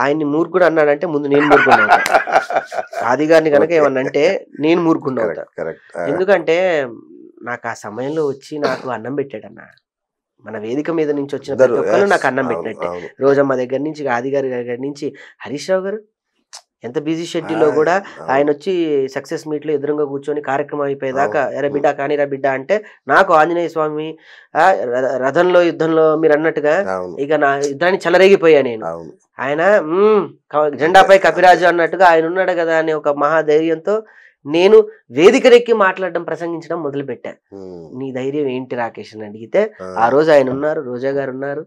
ఆయన్ని మూర్ఖుడు అన్నాడంటే ముందు నేను మూర్ఖుడు అవుతా. ఆది గారిని కనుక ఏమన్నంటే నేను మూర్ఖుడు అవుతా. ఎందుకంటే నాకు ఆ సమయంలో వచ్చి నాకు అన్నం పెట్టాడన్న. మన వేదిక మీద నుంచి వచ్చిన ప్రతి ఒక్కరు నాకు అన్నం పెట్టినట్టే. రోజమ్మ దగ్గర నుంచి, ఆది గారి దగ్గర నుంచి, హరీష్ రావు గారు ఎంత బిజీ షెడ్యూల్లో కూడా ఆయన వచ్చి సక్సెస్ మీట్లో ఎదురుగా కూర్చొని కార్యక్రమం అయిపోయేదాకా ఎరా బిడ్డ కానీరా బిడ్డ అంటే, నాకు ఆంజనేయ స్వామి రథంలో యుద్ధంలో మీరు అన్నట్టుగా ఇక నా యుద్ధాన్ని చెలరేగిపోయా నేను. ఆయన జెండాపై కపిరాజు అన్నట్టుగా ఆయన ఉన్నాడు కదా అనే ఒక మహాధైర్యంతో నేను వేదికరెక్కి మాట్లాడడం, ప్రసంగించడం మొదలు పెట్టా. నీ ధైర్యం ఏంటి రాకేష్ అని అడిగితే, ఆ రోజు ఆయన ఉన్నారు, రోజా గారు ఉన్నారు,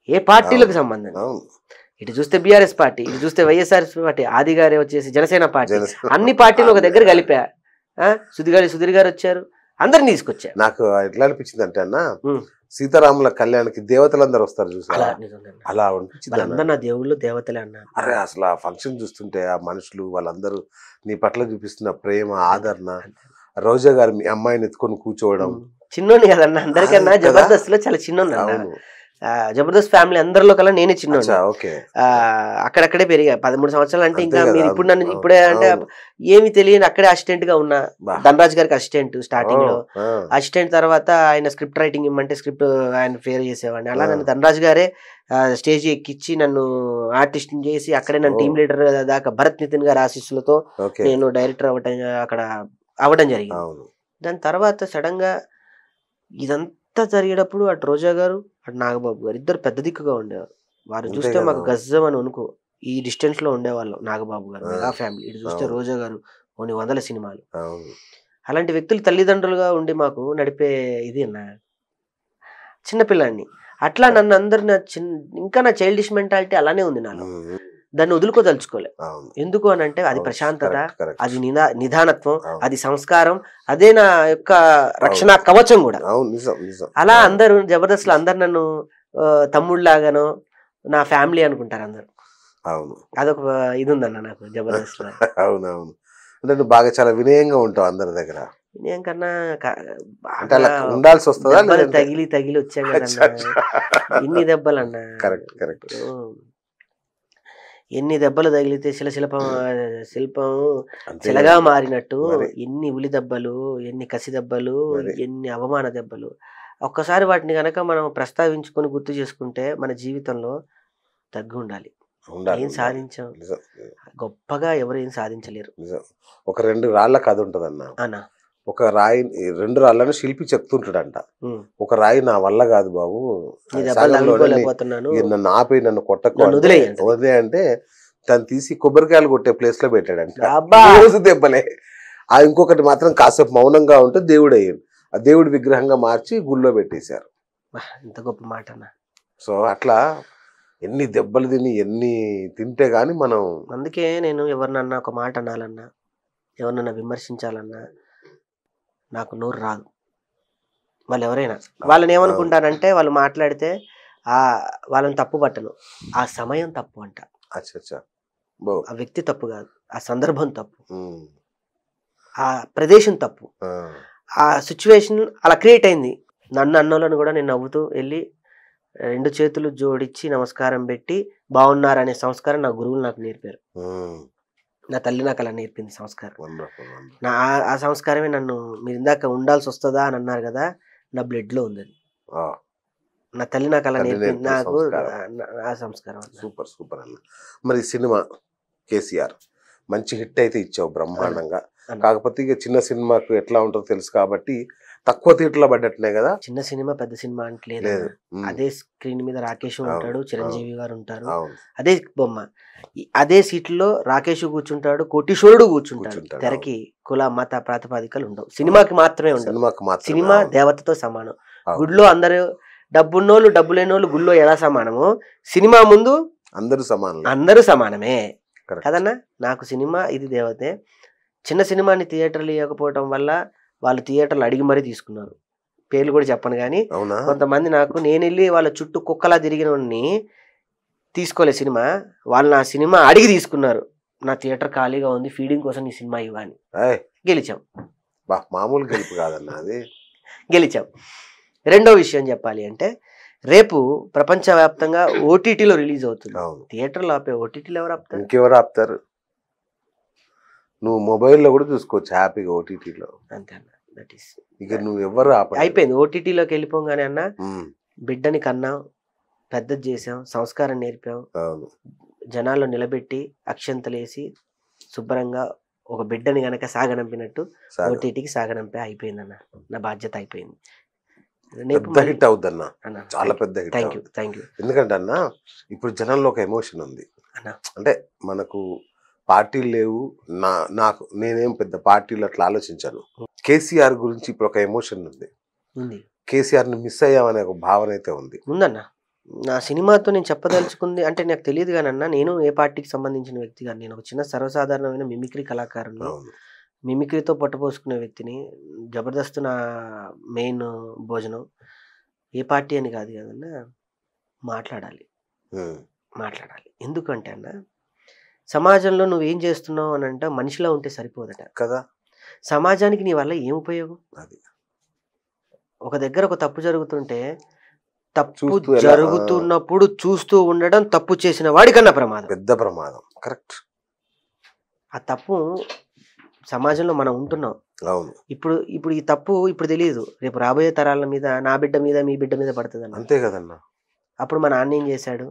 ఏ పార్టీలకు సంబంధం, ఇటు చూస్తే బీఆర్ఎస్ పార్టీ, ఇటు చూస్తే వైఎస్ఆర్ పార్టీ, ఆది గారే వచ్చేసి జనసేన పార్టీ, అన్ని పార్టీలు ఒక దగ్గర కలిపా. సుధీర్ గారు వచ్చారు, అందరిని తీసుకొచ్చా. నాకు ఎట్లా అనిపించింది అంటే అన్న, సీతారాముల కళ్యాణ్కి దేవతలందరూ వస్తారు చూసారా, అలా అనిపించింది. అందరు నా దేవుళ్ళు దేవతలే అన్న. అరే అసలు ఆ ఫంక్షన్ చూస్తుంటే ఆ మనుషులు వాళ్ళందరూ నీ పట్ల చూపిస్తున్న ప్రేమ, ఆదరణ. రోజా గారు మీ అమ్మాయిని ఎత్తుకొని కూర్చోవడం, చిన్నోని కదన్న అందరికన్నా, జబర్దస్త్ లో చాలా చిన్నోని. జబర్దస్త్ ఫ్యామిలీ అందరిలో కల్లా నేనే చిన్నోడు. అక్కడక్కడే పెరిగా 13 సంవత్సరాలు. అంటే ఇంకా మీరు ఇప్పుడు నన్ను ఇప్పుడే అంటే ఏమి తెలియని అక్కడే అసిస్టెంట్ గా ఉన్నా. ధనరాజ్ గారికి అసిస్టెంట్ స్టార్టింగ్ లో, అసిస్టెంట్ తర్వాత ఆయన స్క్రిప్ట్ రైటింగ్ ఇమ్మంటే స్క్రిప్ట్ ఆయన ఫేర్ చేసేవాడిని. అలా నన్ను ధనరాజ్ గారే స్టేజ్ ఎక్కించి నన్ను ఆర్టిస్ట్ చేసి అక్కడే నన్ను టీమ్ లీడర్ దాకా భరత్ నితిన్ గారి ఆశీస్సులతో నేను డైరెక్టర్ అక్కడ అవ్వడం జరిగింది. దాని తర్వాత సడన్ గా ఇదంతా జరిగేటప్పుడు అటు రోజా గారు, అటు నాగబాబు గారు ఇద్దరు పెద్ద దిక్కుగా ఉండేవారు. వారు చూస్తే మాకు గజ్జం అని అనుకో, ఈ డిస్టెన్స్ లో ఉండేవాళ్ళం. నాగబాబు గారు మెగా ఫ్యామిలీ, ఇటు చూస్తే రోజా గారు కొన్ని 100 సినిమాలు. అలాంటి వ్యక్తులు తల్లిదండ్రులుగా ఉండి మాకు నడిపే ఇది అన్న. చిన్నపిల్లాన్ని అట్లా నన్ను అందరు ఇంకా నా చైల్డిష్ మెంటాలిటీ అలానే ఉంది నాలో. దాన్ని వదులుకోదలుచుకోలే. ఎందుకు అని అంటే అది ప్రశాంతత, అది నిదానత్వం, అది సంస్కారం, అదే నా యొక్క రక్షణ కవచం కూడా. అలా అందరూ జబర్దస్త్ లో అందరు నన్ను తమ్ముళ్ళలాగానో నా ఫ్యామిలీ అనుకుంటారు అందరు. అదొక ఇది ఉందన్న నాకు జబర్దస్త్ లో. అవునవును, అంటే నువ్వు బాగా చాలా వినయంగా ఉంటావు అందరి దగ్గర. వినయం కన్నా ఉండాల్సి వస్తుందా? తగిలి వచ్చాం కదన్నా, ఇన్ని దెబ్బలు అన్నా. ఎన్ని దెబ్బలు తగిలితే శిల్పం శిలగా మారినట్టు ఎన్ని ఉలి దెబ్బలు, ఎన్ని కసి దెబ్బలు, ఎన్ని అవమాన దెబ్బలు. ఒక్కసారి వాటిని కనుక మనం ప్రస్తావించుకొని గుర్తు చేసుకుంటే మన జీవితంలో తగ్గి ఉండాలి. ఏం సాధించాం, గొప్పగా ఎవరు ఏం సాధించలేరు. ఒక 2 రాళ్ళ కథ ఉంటదన్న. అన్నా ఒక రాయి 2 రాళ్ళను శిల్పి చెప్తుంటాడంట. ఒక రాయి నా వల్ల కాదు బాబు, నన్ను ఆపి నన్ను కొట్టకు వదిలే అంటే తను తీసి కొబ్బరికాయలు కొట్టే ప్లేస్ లో పెట్టాడంట. రోజు దెబ్బలే. ఆ ఇంకొకటి మాత్రం కాసేపు మౌనంగా ఉంటే దేవుడు అయ్యాడు. ఆ దేవుడి విగ్రహంగా మార్చి గుళ్ళో పెట్టేశారు. ఎంత గొప్ప మాట అన్న. సో అట్లా ఎన్ని దెబ్బలు తిని ఎన్ని తింటే గాని మనం. అందుకే నేను ఎవరినన్నా ఒక మాట అనాలన్నా, ఎవరినన్నా విమర్శించాలన్నా నాకు నోరు రాదు. వాళ్ళు ఎవరైనా వాళ్ళని ఏమనుకుంటానంటే వాళ్ళు మాట్లాడితే వాళ్ళని తప్పు పట్టను, ఆ సమయం తప్పు అంట. ఆ వ్యక్తి తప్పు కాదు, ఆ సందర్భం తప్పు, ఆ ప్రదేశం తప్పు, ఆ సిచ్యువేషన్ అలా క్రియేట్ అయింది. నన్ను అన్నోళ్ళని కూడా నేను నవ్వుతూ వెళ్ళి 2 చేతులు జోడించి నమస్కారం పెట్టి బాగున్నారనే సంస్కారం నా గురువులు నాకు నేర్పారు. నా తల్లి నాకు అలా నేర్పింది సంస్కారం. ఆ సంస్కారమే నన్ను, మీరు ఇందాక ఉండాల్సి వస్తుందా అని అన్నారు కదా, నా బ్లడ్ లో ఉంది. నా తల్లి నాకు అలా నేర్పింది, నాకు ఆ సంస్కారం. సూపర్ సూపర్ అన్న. మరి సినిమా కేసీఆర్ మంచి హిట్ అయితే ఇచ్చావు బ్రహ్మాండంగా. కాకపోతే ఇక చిన్న సినిమాకు ఎట్లా ఉంటుందో తెలుసు కాబట్టి తక్కువ థియేటర్లో పడ్డట్టునే కదా. చిన్న సినిమా పెద్ద సినిమా అంటలేదు. అదే స్క్రీన్ మీద రాకేష్ ఉంటాడు, చిరంజీవి గారు ఉంటారు, అదే బొమ్మ, అదే సీట్లో రాకేష్ కూర్చుంటాడు, కోటీశ్వరుడు కూర్చుంటాడు. తెరకి కుల మత ప్రాతిపదికలు ఉండవు. సినిమాకి మాత్రమే ఉండవు. సినిమా దేవతతో సమానం. గుడిలో అందరూ డబ్బున్నోళ్ళు డబ్బు లేనోళ్ళు గుళ్ళో ఎలా సమానమో సినిమా ముందు అందరూ సమానమే కదన్నా. నాకు సినిమా ఇది దేవతే. చిన్న సినిమాని థియేటర్లు ఇవ్వకపోవటం వల్ల వాళ్ళు థియేటర్లు అడిగి మరీ తీసుకున్నారు. పేర్లు కూడా చెప్పను కానీ కొంతమంది నాకు, నేను వెళ్ళి వాళ్ళ చుట్టూ కుక్కలా తిరిగిన తీసుకోలే సినిమా, వాళ్ళు నా సినిమా అడిగి తీసుకున్నారు. నా థియేటర్ ఖాళీగా ఉంది, ఫీడింగ్ కోసం నీ సినిమా ఇవ్వని. గెలిచాం. మామూలు గెలుపు కాదన్న అది. గెలిచాం. రెండో విషయం చెప్పాలి అంటే, రేపు ప్రపంచవ్యాప్తంగా ఓటీటీలో రిలీజ్ అవుతుంది. థియేటర్లో ఆపే ఓటీటీలో ఎవరు ఆపుతారు? ఇంకెవరు ఆపుతారు? నువ్వు మొబైల్లో కూడా చూసుకోవచ్చు హ్యాపీగా ఓటీటీలో. అంతే అన్న. దట్ ఈస్ ఇక నువ్వు ఎవరు అయిపోయింది. ఓటీటీలోకి వెళ్ళిపోగానే అన్న, బిడ్డని కన్నా పెద్దది చేసాం, సంస్కారం నేర్పాం, జనాల్లో నిలబెట్టి అక్షంతలేసి శుభ్రంగా ఒక బిడ్డని గనక సాగనంపినట్టు ఓటీటీకి సాగనంపే అయిపోయిందన్న. నా బాధ్యత అయిపోయింది. పెద్ద హిట్ అవుద్దన్న, చాలా పెద్ద హిట్. Thank you. ఎందుకంటే అన్న ఇప్పుడు జనంలో ఒక ఎమోషన్ ఉంది. అంటే మనకు పార్టీలు లేవు, నాకు నేనేం పెద్ద పార్టీలు అట్లా ఆలోచించాను. కేసీఆర్ గురించి ఇప్పుడు ఒక ఎమోషన్ ఉంది. కేసీఆర్ ని మిస్ అయ్యామనే ఒక భావన అయితే ఉంది. ఉందన్న. నా సినిమాతో నేను చెప్పదలుచుకుంది అంటే నాకు తెలియదు కానీ అన్న, నేను ఏ పార్టీకి సంబంధించిన వ్యక్తి కానీ, నేను ఒక చిన్న సర్వసాధారణమైన మిమిక్రీ కళాకారుని, మిమిక్రీతో పట్టుపోసుకునే వ్యక్తిని. జబర్దస్త్ నా మెయిన్ భోజనం. ఏ పార్టీ అని కాదు కదన్నా, మాట్లాడాలి. ఎందుకంటే అన్న, సమాజంలో నువ్వేం చేస్తున్నావు అని అంటే మనిషిలో ఉంటే సరిపోదట కదా. సమాజానికి నీ వల్ల ఏం ఉపయోగం? ఒక దగ్గర ఒక తప్పు జరుగుతుంటే, తప్పు జరుగుతున్నప్పుడు చూస్తూ ఉండడం తప్పు చేసిన వాడికన్నా ప్రమాదం, పెద్ద ప్రమాదం. కరెక్ట్. ఆ తప్పు సమాజంలో మనం ఉంటున్నాం. ఇప్పుడు ఈ తప్పు ఇప్పుడు తెలియదు, రేపు రాబోయే తరాల మీద, నా బిడ్డ మీద మీ బిడ్డ మీద పడుతుంది అన్న. అంతే కదన్నా. అప్పుడు మన నాన్న ఏం చేశాడు?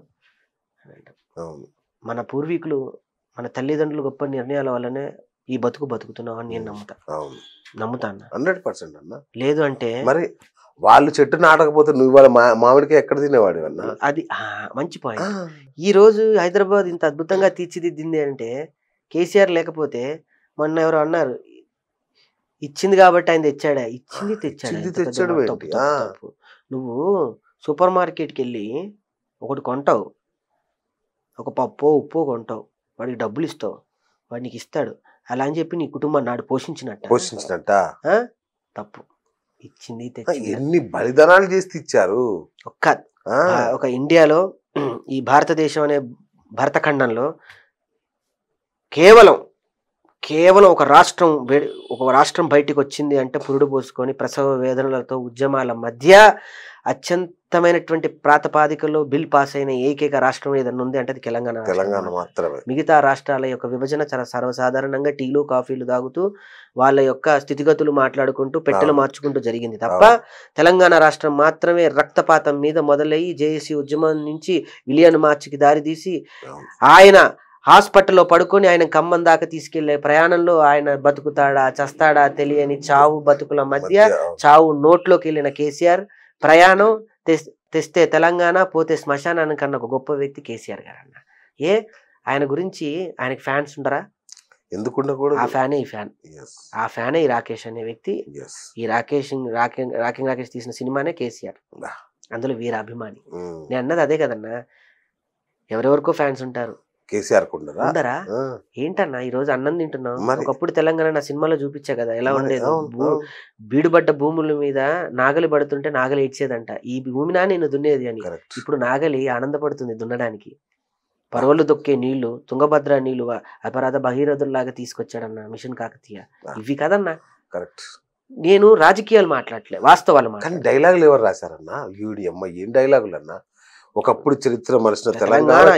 మన పూర్వీకులు, మన తల్లిదండ్రులు గొప్ప నిర్ణయాల వల్లనే ఈ బతుకుతున్నావు అని నేను నమ్ముతా అన్న. 100% అన్న. లేదు అంటే మరి వాళ్ళు చెట్టు నాటకపోతే నువ్వు వాళ్ళ మామిడికి ఎక్కడ తినేవాడు అన్న. అది మంచి పాయింట్. ఈ రోజు హైదరాబాద్ ఇంత అద్భుతంగా తీర్చిదిద్దింది అంటే కేసీఆర్ లేకపోతే, మొన్న ఎవరు అన్నారు, ఇచ్చింది కాబట్టి ఆయన తెచ్చాడా? తెచ్చాడు. నువ్వు సూపర్ మార్కెట్కి వెళ్ళి ఒకటి కొంటావు, ఒక పప్పు ఉప్పు కొంటావు, వాడికి డబ్బులు ఇస్తావు, వాడు నీకు ఇస్తాడు. అలా అని చెప్పి నీ కుటుంబాన్ని నాడు పోషించినట్ట తప్పు. ఇచ్చింది తెచ్చింది. ఎన్ని బలిదానాలు చేసి ఇచ్చారు. ఒక ఇండియాలో, ఈ భారతదేశం అనే భరతఖండంలో కేవలం కేవలం ఒక రాష్ట్రం బయటికి వచ్చింది అంటే పురుడు పోసుకొని ప్రసవ వేదనలతో ఉద్యమాల మధ్య అత్యంతమైనటువంటి ప్రాతిపాదికలో బిల్ పాస్ అయిన ఏకైక రాష్ట్రం ఏదన్నా ఉంది అంటే అది తెలంగాణ మాత్రమే. మిగతా రాష్ట్రాల యొక్క విభజన చాలా సర్వసాధారణంగా టీలు కాఫీలు తాగుతూ వాళ్ళ యొక్క స్థితిగతులు మాట్లాడుకుంటూ పెట్టెలు మార్చుకుంటూ జరిగింది తప్ప తెలంగాణ రాష్ట్రం మాత్రమే రక్తపాతం మీద మొదలయ్యి జేఏసీ ఉద్యమం నుంచి విలియన్ మార్చికి దారితీసి ఆయన హాస్పిటల్లో పడుకొని ఆయన ఖమ్మం దాకా తీసుకెళ్లే ప్రయాణంలో ఆయన బతుకుతాడా చస్తాడా తెలియని చావు బతుకుల మధ్య చావు నోట్లోకి వెళ్ళిన కేసీఆర్ ప్రయాణం తెస్తే తెలంగాణ పోతే శ్మశానానికి కన్నా ఒక గొప్ప వ్యక్తి కేసీఆర్ గారు అన్న. ఆయన గురించి ఆయనకి ఫ్యాన్స్ ఉండరా? ఎందుకుండకూడదు. ఆ ఫ్యానే ఈ ఫ్యాన్, ఆ ఫ్యానే ఈ రాకేష్ అనే వ్యక్తి. ఈ రాకేష్ తీసిన సినిమానే కేసీఆర్, అందులో వీర అభిమాని. నేను అన్నది అదే కదన్నా, ఎవరెవరికో ఫ్యాన్స్ ఉంటారు, కేసీఆర్ ఉండరా? ఏంటన్నా ఈ రోజు అన్నం తింటున్నావు? ఒకప్పుడు తెలంగాణ నా సినిమాలో చూపించా కదా ఎలా ఉండేది. బీడుబడ్డ భూముల మీద నాగలి పడుతుంటే నాగలి ఏడ్చేదంట, ఈ భూమినా నేను దున్నేది అని. ఇప్పుడు నాగలి ఆనందపడుతుంది దున్నడానికి. పర్వలు దొక్కే నీళ్లు, తుంగభద్ర నీళ్లు అపరాధ భగీరథుల్లాగా తీసుకొచ్చాడన్న మిషన్ కాకతీయ. ఇవి కదన్నా. నేను రాజకీయాలు మాట్లాడలే, వాస్తవాలు మాట్లాడ. డైలాగులు ఎవరు రాశారన్నా? ఏం డైలాగులు అన్నా? ఒకప్పుడు చరిత్ర మరిచిన తెలంగాణ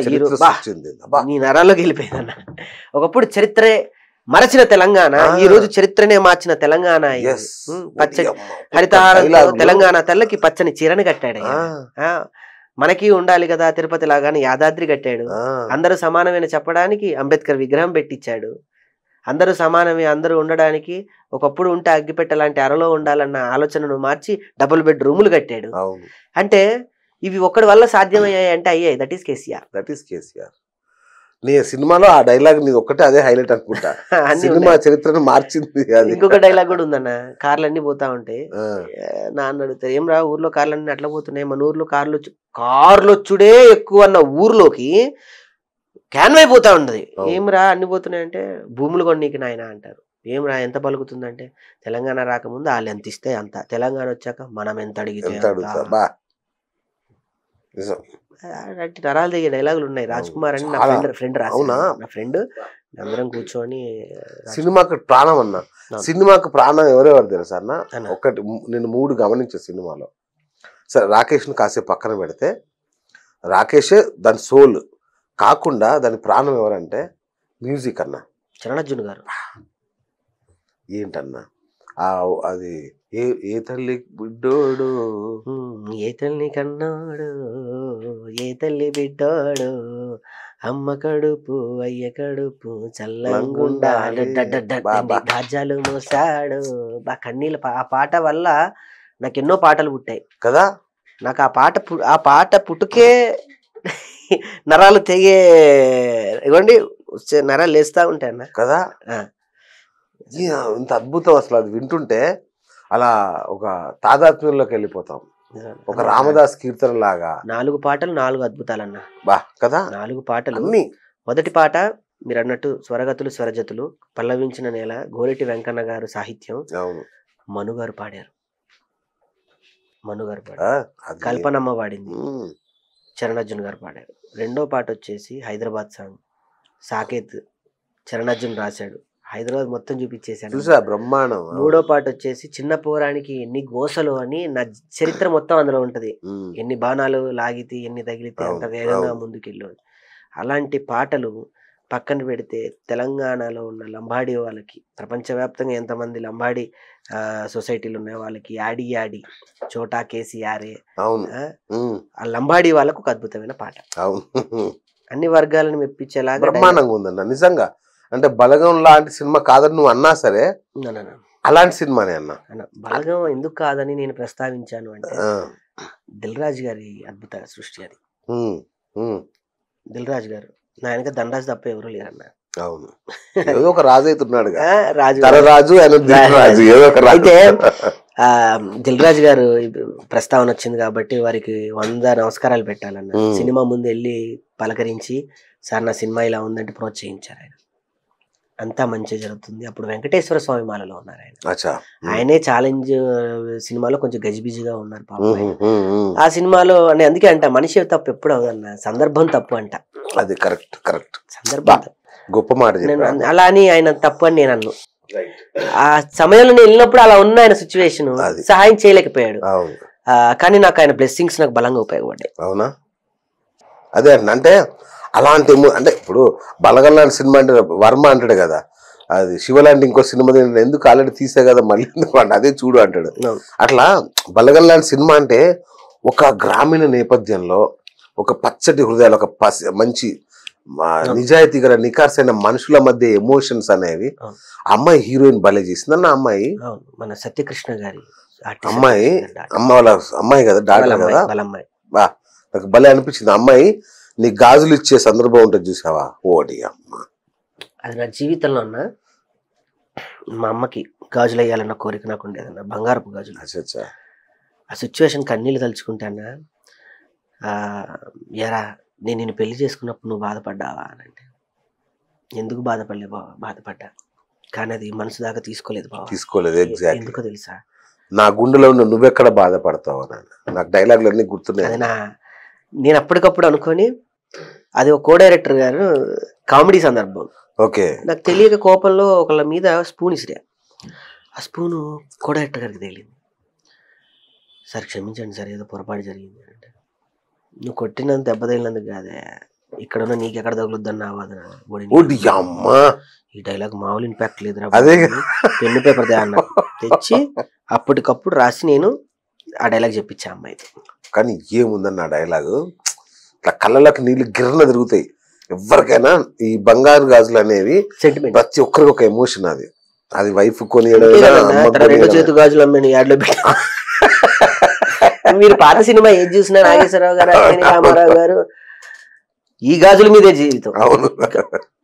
నీ నరాల్లోకి వెళ్ళిపోయిందన్న. ఒకప్పుడు చరిత్రే మరచిన తెలంగాణ, ఈ రోజు చరిత్రనే మార్చిన తెలంగాణ. పచ్చని హరితహారంతో తెలంగాణ తెల్లకి పచ్చని చీరని కట్టాడు. మనకి ఉండాలి కదా తిరుపతి లాగానే యాదాద్రి కట్టాడు. అందరూ సమానమైన చెప్పడానికి అంబేద్కర్ విగ్రహం పెట్టించాడు. అందరూ సమానమే, అందరూ ఉండడానికి ఒకప్పుడు ఉంటే అగ్గిపెట్ట లాంటి అరలో ఉండాలన్న ఆలోచనను మార్చి డబుల్ బెడ్ రూములు కట్టాడు. అంటే ఇవి ఒక్కడి వల్ల సాధ్యమయ్యాయి అంటే అయ్యాయి. That is KCR. నీ సినిమాలో ఆ డైలాగ్ నీది ఒక్కటే అదే హైలైట్ అనుకుంటా. సినిమా చరిత్రను మార్చింది. ఇంకొక డైలాగ్ కూడా ఉందన్న, కార్లు అన్ని పోతా ఉంటాయి, నాన్న అడుగుతారు ఏం రా ఊర్లో కార్లు అన్ని అట్లా పోతున్నాయి, మన ఊర్లో కార్లు వచ్చుడే ఎక్కువ అన్న ఊర్లోకి క్యాన్వై పోతా ఉంటది. ఏం రా అన్ని పోతున్నాయి అంటే భూములు కొన్నీకి నాయన అంటారు. ఏం రా ఎంత పలుకుతుందంటే తెలంగాణ రాకముందు వాళ్ళు ఎంత ఇస్తే అంత, తెలంగాణ వచ్చాక మనం ఎంత అడిగితే నరాలు దిగే డైలాగులు ఉన్నాయి. రాజ్ కుమార్ అని నా ఫ్రెండ్ నా ఫ్రెండ్ అందరం కూర్చొని సినిమాకి ప్రాణం అన్నా. సినిమాకి ప్రాణం ఎవరెవరు తెలుసా అన్న? ఒకటి నేను 3 గమనించే సినిమాలో. సరే రాకేష్ని కాసేపు పక్కన పెడితే, రాకేషే దాని సోల్ కాకుండా దాని ప్రాణం ఎవరంటే మ్యూజిక్ అన్న. చరణార్జున్ గారు ఏంటన్నా అది ఏ తల్లి బిడ్డోడు, ఏ తల్లి కన్నాడు, ఏ తల్లి బిడ్డోడు, అమ్మ కడుపు అయ్య కడుపు చల్లంగుండాడు, గాజాలు మోసాడు. కన్నీళ్ళు. ఆ పాట వల్ల నాకు ఎన్నో పాటలు పుట్టాయి కదా. నాకు ఆ పాట పుట్టుకే నరాలు తెగే ఇవ్వండి, నరాలు లేస్తా ఉంటాయి అన్న కదా. ఇంత అద్భుతం అసలు. అది వింటుంటే అలా ఒక తాదాత్మ్యంలోకి వెళ్ళిపోతాం, ఒక రామదాస్ కీర్తన లాగా. 4 పాటలు 4 అద్భుతాలన్న కదా. 4 పాటలు. మొదటి పాట మీరు అన్నట్టు స్వరగతులు స్వరజతులు, పల్లవించిన నేల, గోరెటి వెంకన్న గారు సాహిత్యం, మనుగారు పాడారు. కల్పనమ్మ పాడింది, చరణార్జున్ గారు పాడారు. రెండో పాట వచ్చేసి హైదరాబాద్ సాంగ్, సాకేత్ చరణార్జున్ రాశాడు, హైదరాబాద్ మొత్తం చూపించేశాడు, బ్రహ్మాండం. మూడో పాట వచ్చేసి చిన్న పోరానికి ఎన్ని గోసలు అని నా చరిత్ర మొత్తం అందులో ఉంటది. ఎన్ని బాణాలు లాగితే ఎన్ని తగిలితే అంత వేగంగా ముందుకెళ్ళు. అలాంటి పాటలు పక్కన పెడితే తెలంగాణలో ఉన్న లంబాడి వాళ్ళకి, ప్రపంచవ్యాప్తంగా ఎంతమంది లంబాడి సొసైటీలు ఉన్నాయి వాళ్ళకి యాడి చోటా కేసీఆరే, ఆ లంబాడి వాళ్ళకు ఒక అద్భుతమైన పాట. అన్ని వర్గాలను మెప్పించేలాగా బ్రహ్మాండంగా ఉందన్న నిజంగా. అంటే బలగం లాంటి సినిమా కాదని నువ్వు అన్నా సరే, అలాంటి సినిమానే అన్న. బలగం ఎందుకు కాదని నేను ప్రస్తావించాను అంటే దిల్ రాజు గారి అద్భుత సృష్టి అది. దిల్ రాజు గారు నా వెనక ధనరాజు తప్ప ఎవరు లేరన్న. అవును, ఏదో ఒక రాజు అవుతున్నాడు. అయితే దిల్ రాజు గారు ప్రస్తావన వచ్చింది కాబట్టి వారికి 100 నమస్కారాలు పెట్టాలన్న. సినిమా ముందు వెళ్ళి పలకరించి సార్ నా సినిమా ఇలా ఉందంటే ప్రోత్సహించారు ఆయన. అంతా మంచిగా జరుగుతుంది. అప్పుడు వెంకటేశ్వర స్వామి మాలలో ఉన్నారు ఆయన. ఆయనే ఛాలెంజ్ సినిమాలో కొంచెం గజిబిజిగా ఉన్నారు పాపం. ఆ సినిమాలో అందుకే అంట మనిషి తప్పు ఎప్పుడు అవదన్న, సందర్భం తప్పు అంట. అది కరెక్ట్. సందర్భం గొప్ప మాట. అలా అని ఆయన తప్పు అని నేను అన్ను. ఆ సమయంలో నేను వెళ్ళినప్పుడు అలా ఉన్న ఆయన సిచ్యువేషన్ సహాయం చేయలేకపోయాడు. కానీ నాకు ఆయన బ్లెస్సింగ్స్ నాకు బలంగా ఉపయోగపడ్డాయి. అవునా? అదే అంటే అలాంటి అంటే ఇప్పుడు బలగం లాంటి సినిమా అంటే వర్మ అంటాడు కదా, అది శివ లాంటి ఇంకో సినిమా ఎందుకు ఆల్రెడీ తీసే కదా మళ్ళీ ఎందుకు అదే చూడు అంటాడు. అట్లా బలగం లాంటి సినిమా అంటే ఒక గ్రామీణ నేపథ్యంలో ఒక పచ్చటి హృదయాలు, ఒక మంచి నిజాయితీ గల నికార్సైన మనుషుల మధ్య ఎమోషన్స్ అనేవి అమ్మాయి హీరోయిన్ భలే చేసిందన్న. అమ్మాయి మన సత్యకృష్ణ గారి అమ్మాయి, వాళ్ళ అమ్మాయి కదా, డాక్టర్ కదా, బా నాకు భలే అనిపించింది. అమ్మాయి నీ గాజులు ఇచ్చే సందర్భం ఉంటుంది చూసావా, ఓడి అమ్మ. అది నా జీవితంలో ఉన్న మా అమ్మకి గాజులు వేయాలన్న కోరిక నాకు ఉండేదన్న, బంగారపు గాజులు. ఆ సిచ్యువేషన్ కన్నీళ్ళు తలుచుకుంటానా, ఎరా నేను నిన్ను పెళ్లి చేసుకున్నప్పుడు నువ్వు బాధపడ్డావా అని అంటే, ఎందుకు బాధపడలే బావ, బాధపడ్డా కానీ అది మనసు దాకా తీసుకోలేదు బావ. తీసుకోలేదు. ఎగ్జాక్ట్. ఎందుకో తెలుసా, నా గుండెలో నువ్వెక్కడ బాధపడతావు అని. నాకు డైలాగులు అన్ని గుర్తున్నాయి. అది నేను అప్పటికప్పుడు అనుకొని, అది ఒక కో డైరెక్టర్ గారు కామెడీ సందర్భం. ఓకే. నాకు తెలియక కోపంలో ఒకళ్ళ మీద స్పూన్ ఇసిరా. ఆ స్పూను కో డైరెక్టర్ గారికి తగిలింది. సార్ క్షమించండి సార్, ఏదో పొరపాటు జరిగింది అంటే, నువ్వు కొట్టినంత దెబ్బ తగిలినందుకు కాదే, ఇక్కడ ఉన్న నీకు ఎక్కడ తగులుద్దన్నావా అని. ఈ డైలాగ్ మామూలు ఇంపాక్ట్ లేదురా, పెన్ను పేపర్ అన్న తెచ్చి అప్పటికప్పుడు రాసి నేను ఆ డైలాగ్ చెప్పించా అమ్మాయితో. కానీ ఏముందన్న ఆ డైలాగు, ఇట్లా కళ్ళలోకి నీళ్ళు గిర్రన తిరుగుతాయి ఎవరికైనా. ఈ బంగారు గాజులు అనేవి సెంటిమెంట్, ప్రతి ఒక్కరికి ఒక ఎమోషన్. అది వైఫ్ కొని రెండు చేతు గాజులు అమ్మాయి యాడ్లో పెట్టి. మీరు పాత సినిమా ఏది చూసినా నాగేశ్వరరావు గారు, రామారావు గారు, ఈ గాజుల మీదే జీవితం.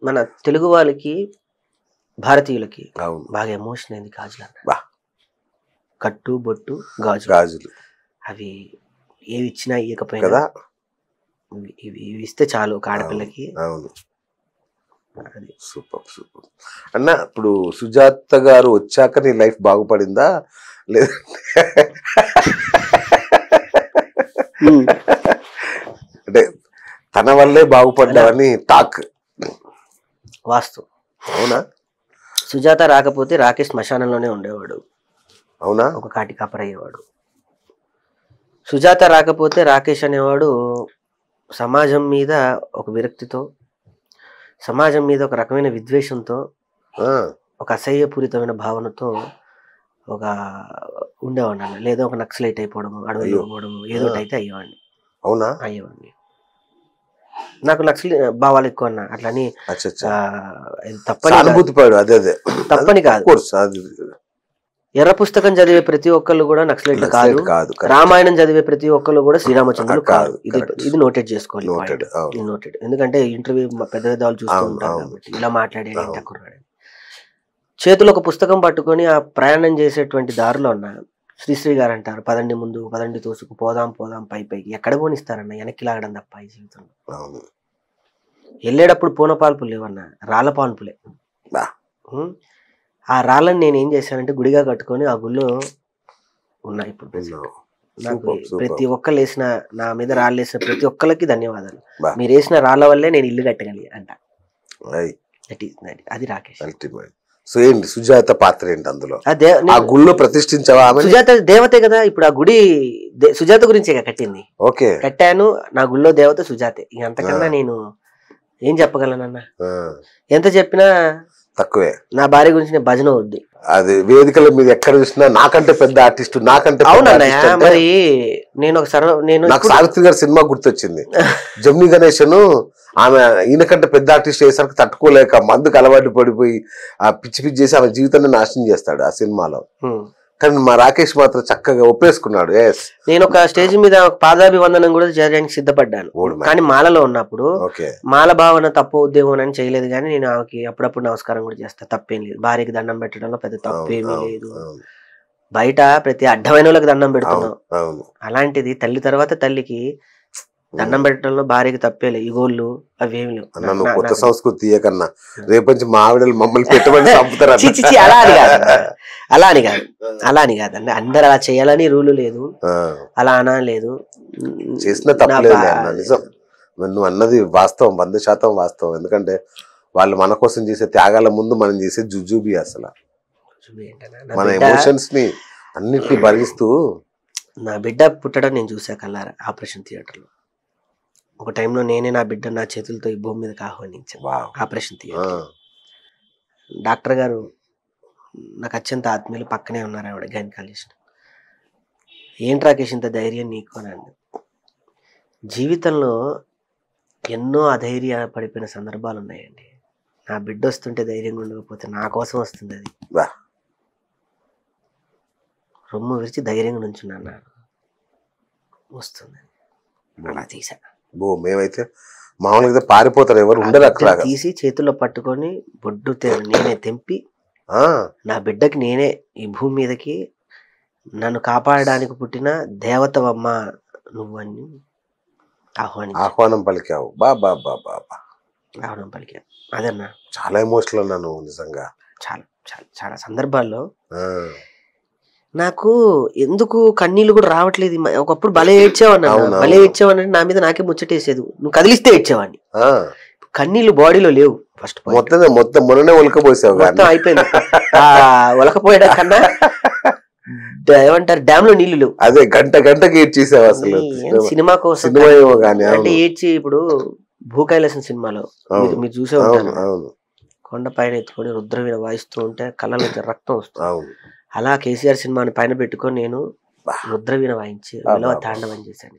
మన తెలుగు వాళ్ళకి, భారతీయులకి బాగా ఎమోషన్ అయింది గాజులు అన్న. కట్టు బొట్టు గాజులు అవి ఏవి ఇచ్చినా ఇవ్వకపోయినా ఇవి ఇస్తే చాలు ఒక ఆడపిల్లకి. అవును. సూపర్ సూపర్ అన్న. ఇప్పుడు సుజాత గారు వచ్చాక నీ లైఫ్ బాగుపడిందా లేదంటే అంటే తన వల్లే బాగుపడ్డావని టాక్? వాస్తు. అవునా? సుజాత రాకపోతే రాకేష్ శ్మశానంలోనే ఉండేవాడు. అవునా? ఒక కాటి కాపరయ్యేవాడు. సుజాత రాకపోతే రాకేష్ అనేవాడు సమాజం మీద ఒక విరక్తితో, సమాజం మీద ఒక రకమైన విద్వేషంతో, ఒక అసహ్యపూరితమైన భావనతో ఒక ఉండేవాడిని అన్న. లేదా ఒక నక్సలైట్ అయిపోవడము, అడవిలో పోవడము, ఏదో అయితే అయ్యేవాడిని. అవునా? అయ్యేవాడిని. నాకు నక్సలి భావాలు ఎక్కువ అన్న. అట్లని తప్పని కాదు. ఎర్ర పుస్తకం చదివే ప్రతి ఒక్కళ్ళు కూడా నక్సలైట్లు కాదు, రామాయణం చదివే ప్రతి ఒక్కళ్ళు కూడా శ్రీరామచంద్రులు కాదు. ఇది నోటెడ్ చేసుకోవాలి. నోటెడ్. ఎందుకంటే ఇంటర్వ్యూ పెద్ద పెద్ద వాళ్ళు చూస్తూ ఉంటారు కాబట్టి ఇలా మాట్లాడేది కుర్రాడు. చేతిలో ఒక పుస్తకం పట్టుకొని ఆ ప్రయాణం చేసేటువంటి దారిలో ఉన్న శ్రీశ్రీ గారు అంటారు, పదండి ముందు, పదండి తోసుకు, పోదాం పోదాం పై పైకి. ఎక్కడ పోనిస్తారన్న, వెనక్కి లాగడం తప్ప ఈ జీవితంలో. వెళ్ళేటప్పుడు పూనపాల్పులు లేవన్న, రాళ్ళ పాన్పులే. ఆ రాళ్ళని నేను ఏం చేశానంటే గుడిగా కట్టుకొని ఆ గుళ్ళో ఉన్నా. ఇప్పుడు నాకు ప్రతి ఒక్కరు వేసిన, నా మీద రాళ్ళు వేసిన ప్రతి ఒక్కరికి ధన్యవాదాలు. మీరు వేసిన రాళ్ళ వల్లే నేను ఇల్లు కట్టగలిగా అంట. అది రాకేష్. సో ఏంటి సుజాత పాత్ర ఏంటి అందులో? ఆ గుళ్ళో ప్రతిష్ఠించావా? సుజాత దేవతే కదా. ఇప్పుడు ఆ గుడి సుజాత గురించే కట్టింది. ఓకే, కట్టాను. నా గుళ్ళో దేవత సుజాతే. అంతకన్నా నేను ఏం చెప్పగలనన్నా? ఎంత చెప్పినా తక్కువే. నా భార్య గురించి నేను భజన వద్దు. అది వేదికల మీద ఎక్కడ చూసినా నాకంటే పెద్ద ఆర్టిస్ట్, నాకంటే. అవునన్నయ్య. మరి నేను నాకు సావిత్రి గారి సినిమా గుర్తొచ్చింది. జమ్ని గణేశను ఆమె ఈయనకంటే పెద్ద ఆర్టిస్ట్ అయ్యేసరికి తట్టుకోలేక మందుకు అలవాటు పడిపోయి ఆ పిచ్చి పిచ్చి చేసి ఆమె జీవితాన్ని నాశనం చేస్తాడు ఆ సినిమాలో. కానీ మా రాకేష్ మాత్రం చక్కగా ఒప్పేసుకున్నాడు. నేను ఒక స్టేజ్ మీద పాదాభివందనం కూడా చేయడానికి సిద్ధపడ్డాను. కానీ మాలలో ఉన్నప్పుడు మాల భావన తప్పు ఉద్యోగం అని చేయలేదు. కానీ నేను ఆమెకి అప్పుడప్పుడు నమస్కారం కూడా చేస్తా. తప్పేం లేదు. భార్యకి దండం పెట్టడంలో పెద్ద తప్పేమీ లేదు. బయట ప్రతి అడ్డమైన వాళ్ళకి దండం పెడుతున్నాం. అలాంటిది తల్లి తర్వాత తల్లికి దండం పెట్టడంలో భార్యకి తప్పేలే. ఈగోళ్ళు అవేమి లేవు. కొత్త సంస్కృతి కన్నా రేపటి మా ఆవిడలు మమ్మల్ని పెట్టమని చంపుతారు. అలా అని కాదు అంటే అందరు అలా చేయాలని రూలు లేదు, అలా అనా లేదు. చేసిన తప్పలేదు. నిజం, నువ్వు అన్నది వాస్తవం, 100% వాస్తవం. ఎందుకంటే వాళ్ళు మన కోసం చేసే త్యాగాల ముందు మనం చేసే జుజుబి అసలు మన ఎమోషన్స్ ని అన్నిటిని భరిస్తూ. నా బిడ్డ పుట్టడం నేను చూసా కల్లారా ఆపరేషన్ థియేటర్లో. ఒక టైంలో నేనే నా బిడ్డ నా చేతులతో ఈ భూమి మీదకి ఆహ్వానించాను ఆపరేషన్ థియేటర్. డాక్టర్ గారు నాకు అత్యంత ఆత్మీయులు, పక్కనే ఉన్నారు ఆవిడ గైనకాలజిస్ట్. ఏంటి రాకేష్ ఇంత ధైర్యం నీకు అని అన్నది. జీవితంలో ఎన్నో అధైర్య పడిపోయిన సందర్భాలు ఉన్నాయండి. నా బిడ్డ వస్తుంటే ధైర్యంగా ఉండకపోతే నా కోసం వస్తుంది, అది రొమ్ము విరిచి ధైర్యంగా నుంచున్నాను, వస్తుంది. అలా తీసా. మేమైతే మామూలుగా పారిపోతారు, ఎవరు ఉండరు అక్కడ. తీసి చేతుల్లో పట్టుకొని బొడ్డు నేనే తెంపి నా బిడ్డకి నేనే ఈ భూమి మీదకి నన్ను కాపాడడానికి పుట్టిన దేవతవమ్మ నువ్వు అని ఆహ్వానం పలికావు. బాబా బాబా ఆహ్వానం పలికావు. అదన్నా చాలా ఎమోషనల్ అన్నా నువ్వు నిజంగా. చాలా చాలా చాలా సందర్భాల్లో నాకు ఎందుకు కన్నీళ్ళు కూడా రావట్లేదు. ఒకప్పుడు భలే ఏడ్చేవాడిని, భలే ఏడ్చేవాడిని, నా మీద నాకే ముచ్చటేసేది. నువ్వు కదిలిస్తే ఏడ్చేవాడిని. కన్నీళ్ళు బాడీలో లేవు. ఫస్ట్ మొత్తం మొన్ననే ఒలకపోసావు, మొత్తం అయిపోయింది. ఒలకపోయడం కన్నా ఏమంటారు డ్యామ్ లో నీళ్లు లేవు. అదే గంటకి ఏడ్చేసావు అసలు సినిమా కోసం. అంటే ఏడ్చి ఇప్పుడు భూకైలాసం సినిమాలో మీరు చూసే ఉంటారు, కొండ పైన ఎత్తుకొని రుద్రవీణ వాయిస్తూ ఉంటే కళ్ళలో రక్తం వస్తుంది. అలా కేసీఆర్ సినిమాని పైన పెట్టుకొని నేను రుద్రవీణ వాయించి విలువ తాండవం చేశాను.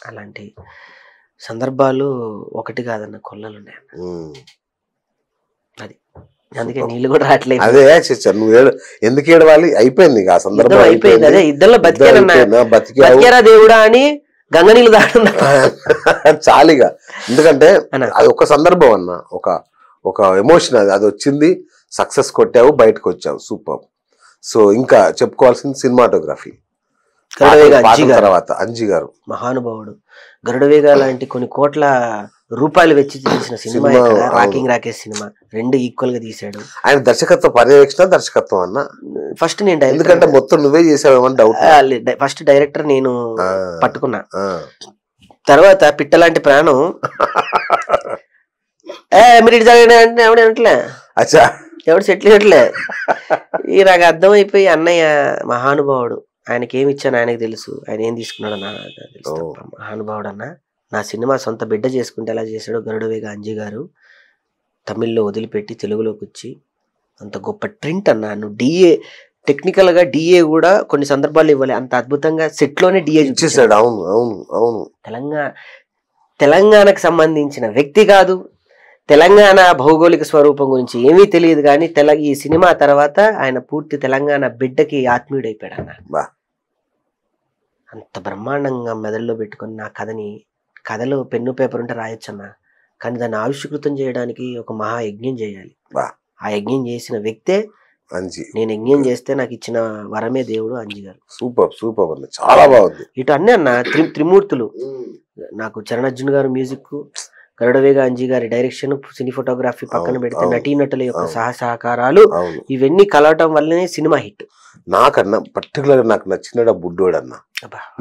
అలాంటి సందర్భాలు ఒకటి కాదన్న కొల్లలు ఉన్నాయి. అది అందుకే నీళ్ళు కూడా రావట్లేదు. అదే నువ్వు ఎందుకు ఏడవాలి, అయిపోయింది ఆ సందర్భం, అయిపోయింది. అదే ఇద్దరు బతికారా దేవుడా అని గంగ నీళ్ళు తాగుతున్నా చాలిగా. ఎందుకంటే అది ఒక సందర్భం అన్న, ఒక ఎమోషన్, అది వచ్చింది, సక్సెస్ కొట్టావు, బయటకు వచ్చావు, సూపర్. సో ఇంకా చెప్పుకోవాల్సింది సినిమాటోగ్రఫీ. తర్వాత అంజీ గారు మహానుభావుడు. గరుడవేగ లాంటి కొన్ని కోట్ల రూపాయలు వెచ్చి తీసిన సినిమా రాకింగ్ రాకేష్ సినిమా, రెండు ఈక్వల్ గా తీసాడు. ఆయన దర్శకత్వ పర్యవేక్షణ దర్శకత్వం అన్న ఫస్ట్ నేను ఎందుకంటే మొత్తం నువ్వే చేసావేమని డౌట్. ఫస్ట్ డైరెక్టర్ నేను పట్టుకున్నా, తర్వాత పిట్టలాంటి ప్రాణం మీరు ఎవడంటలే అచ్చా ఎవడు సెటిల్ అయ్యట్లే. ఈ నాకు అర్థమైపోయి అన్నయ్య మహానుభావుడు, ఆయనకి ఏమి ఇచ్చాను ఆయనకు తెలుసు, ఆయన ఏం తీసుకున్నాడు నాకు తెలుసు. మహానుభావుడు అన్న. నా సినిమా సొంత బిడ్డ చేసుకుంటే ఎలా చేశాడో గరుడవేగ అంజీ గారు తమిళ్లో వదిలిపెట్టి తెలుగులోకి వచ్చి అంత గొప్ప ట్రింట్ అన్న. నువ్వు డిఏ టెక్నికల్ గా డిఏ కూడా కొన్ని సందర్భాలు ఇవ్వాలి, అంత అద్భుతంగా సెట్ లోనే డిఏ చూసాడు. అవును అవును అవును. తెలంగాణకు సంబంధించిన వ్యక్తి కాదు, తెలంగాణ భౌగోళిక స్వరూపం గురించి ఏమీ తెలియదు, కానీ ఈ సినిమా తర్వాత ఆయన పూర్తి తెలంగాణ బిడ్డకి ఆత్మీయుడైపోయాడు అన్న. అంత బ్రహ్మాండంగా మెదడులో పెట్టుకొని నా కథలో పెన్ను పేపర్ ఉంటే రాయొచ్చన్నా, కానీ దాన్ని ఆవిష్కృతం చేయడానికి ఒక మహా యజ్ఞం చేయాలి. ఆ యజ్ఞం చేసిన వ్యక్తే అంజీ. నేను యజ్ఞం చేస్తే నాకు ఇచ్చిన వరమే దేవుడు అంజీ గారు. సూపర్ సూపర్ అండి, చాలా బాగుంది. ఇటు అన్నీ అన్న త్రిమూర్తులు. నాకు చరణ్ గారు మ్యూజిక్, గరుడవేగ అంజీ గారి డైరెక్షన్, సినీ ఫోటోగ్రఫీ పక్కన పెడితే నటీనటుల యొక్క సహసహకారాలు ఇవన్నీ కలవటం వల్లనే సినిమా హిట్. నాకన్నా పర్టికులర్ నాకు నచ్చిన బుడ్డోడు అన్న,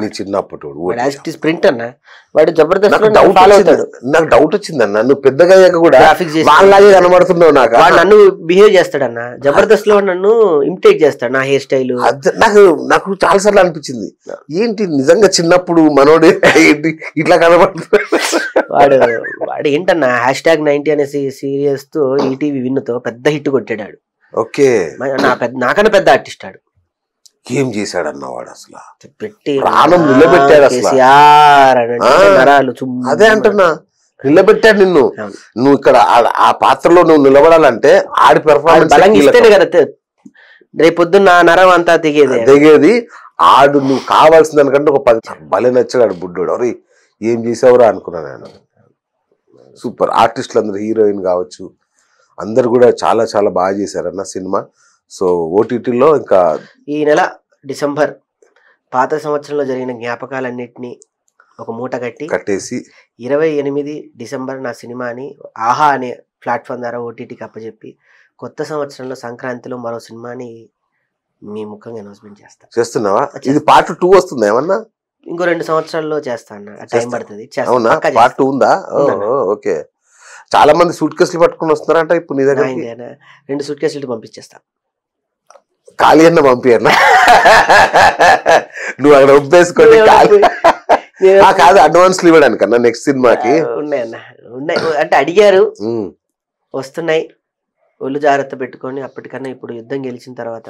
నీ చిన్నప్పటి ప్రింట్ అన్న, వాడు జబర్దస్త్. నాకు డౌట్ వచ్చిందన్న, నువ్వు పెద్దగా అయ్యాక కూడా వాళ్ళలాగే కనబడుతున్నావు. వాడు నన్ను బిహేవ్ చేస్తాడన్న, జబర్దస్త్ లో నన్ను ఇమిటేట్ చేస్తాడు, నా హెయిర్ స్టైల్. నాకు చాలా సార్లు అనిపించింది, ఏంటి నిజంగా చిన్నప్పుడు మనోడే ఇట్లా కనబడుతున్నాడు. వాడు ఏంటన్నా #90 అనే సీరియస్ తో ఈటీవీ విన్నుతో పెద్ద హిట్ కొట్టాడు. ఓకే, నాకన్నా పెద్ద ఆర్టిస్ట్ ఆడు. ఏం చేశాడన్న వాడు అసలు, పెట్టి ప్రాణం నిలబెట్టాడు అసలు. అదే అంటున్నా, నిలబెట్టాడు నిన్ను. నువ్వు ఇక్కడ ఆ పాత్రలో నువ్వు నిలబడాలంటే ఆడి పెర్ఫార్మెన్స్ కదా రేపొద్దున్న నరం అంతా దిగేది. ఆడు నువ్వు కావాల్సిన దానికంటే ఒక 10 భలే నచ్చాడు ఆడు బుడ్డోడు. అరే ఏం చేసావురా అనుకున్నాను నేను. సూపర్. ఆర్టిస్టులు అందరు, హీరోయిన్ కావచ్చు, అందరు కూడా చాలా చాలా బాగా చేశారన్న సినిమా. సో ఓటీటీలో ఇంకా ఈ నెల డిసెంబర్ పాత సంవత్సరంలో జరిగిన జ్ఞాపకాలన్నింటినీ ఒక మూట కట్టేసి 28 డిసెంబర్ నా సినిమాని ఆహా అనే ప్లాట్ఫామ్ ద్వారా ఓటీటీకి అప్పచెప్పి కొత్త సంవత్సరంలో సంక్రాంతిలో మరో సినిమాని మీ ముఖంగా అనౌన్స్మెంట్ చేస్తున్నావా? ఇది పార్ట్ 2 వస్తుందా ఏమన్నా? ఇంకో 2 సంవత్సరాల్లో చేస్తా అన్న, టైం పడుతుంది. పార్ట్ 2 ఉందా? ఓకే. చాలా మంది సూట్ కేసులు పట్టుకుని వస్తున్నారంట ఇప్పుడు నీ దగ్గర. 2 సూట్ కేసులు పంపించేస్తా. ఖాళీ అన్న పంపియన్నా, నువ్వు అక్కడ ఒప్పేసుకోండి. కాదు అడ్వాన్స్లు ఇవ్వడానికి అన్న నెక్స్ట్ సినిమాకి. ఉన్నాయన్న, ఉన్నాయి అంటే అడిగారు, వస్తున్నాయి. ఒళ్ళు జాగ్రత్త పెట్టుకొని. అప్పటికన్నా ఇప్పుడు యుద్ధం గెలిచిన తర్వాత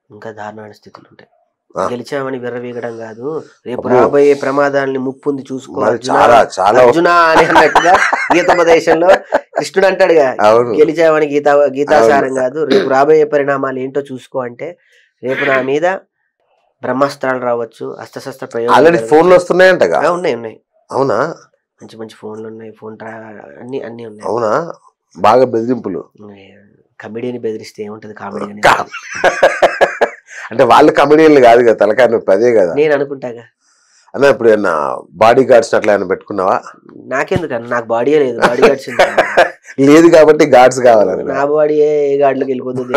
ఇంకా దారుణమైన స్థితులు ఉంటాయి. గెలిచామని విర్రవీగడం కాదు, రేపు రాబోయే ప్రమాదాలని ముప్పుంది చూసుకోవాలి. అర్జున అని అన్నట్టుగా గీతోపదేశంలో కృష్ణుడు అంటాడుగా, గెలిచామని గీతాసారం కాదు, రేపు రాబోయే పరిణామాలు ఏంటో చూసుకో అంటే, రేపు నా మీద బ్రహ్మాస్త్రాలు రావచ్చు, అస్త్రశస్త్ర ప్రయోగాలు. ఫోన్లు వస్తున్నాయంట. ఉన్నాయి ఉన్నాయి. అవునా? మంచి మంచి ఫోన్లు ఉన్నాయి, అన్ని ఉన్నాయి. అవునా? బాగా బెదిరింపులు. కమెడీని బెదిరిస్తే ఏముంటది కామెడీ అంటే వాళ్ళు కమెడియన్లు కాదు కదా, తలకాయ నొప్పి అదే కదా నేను అనుకుంటాగా. అన్న ఇప్పుడు ఏమన్నా బాడీ గార్డ్స్ అట్లా ఏమైనా పెట్టుకున్నావా? నాకెందుకన్నా, నాకు బాడీ లేదు, బాడీ గార్డ్స్ లేదు కాబట్టి గార్డ్స్ కావాలని. నా బాడీ ఏ గార్డులకు వెళ్ళిపోతుంది,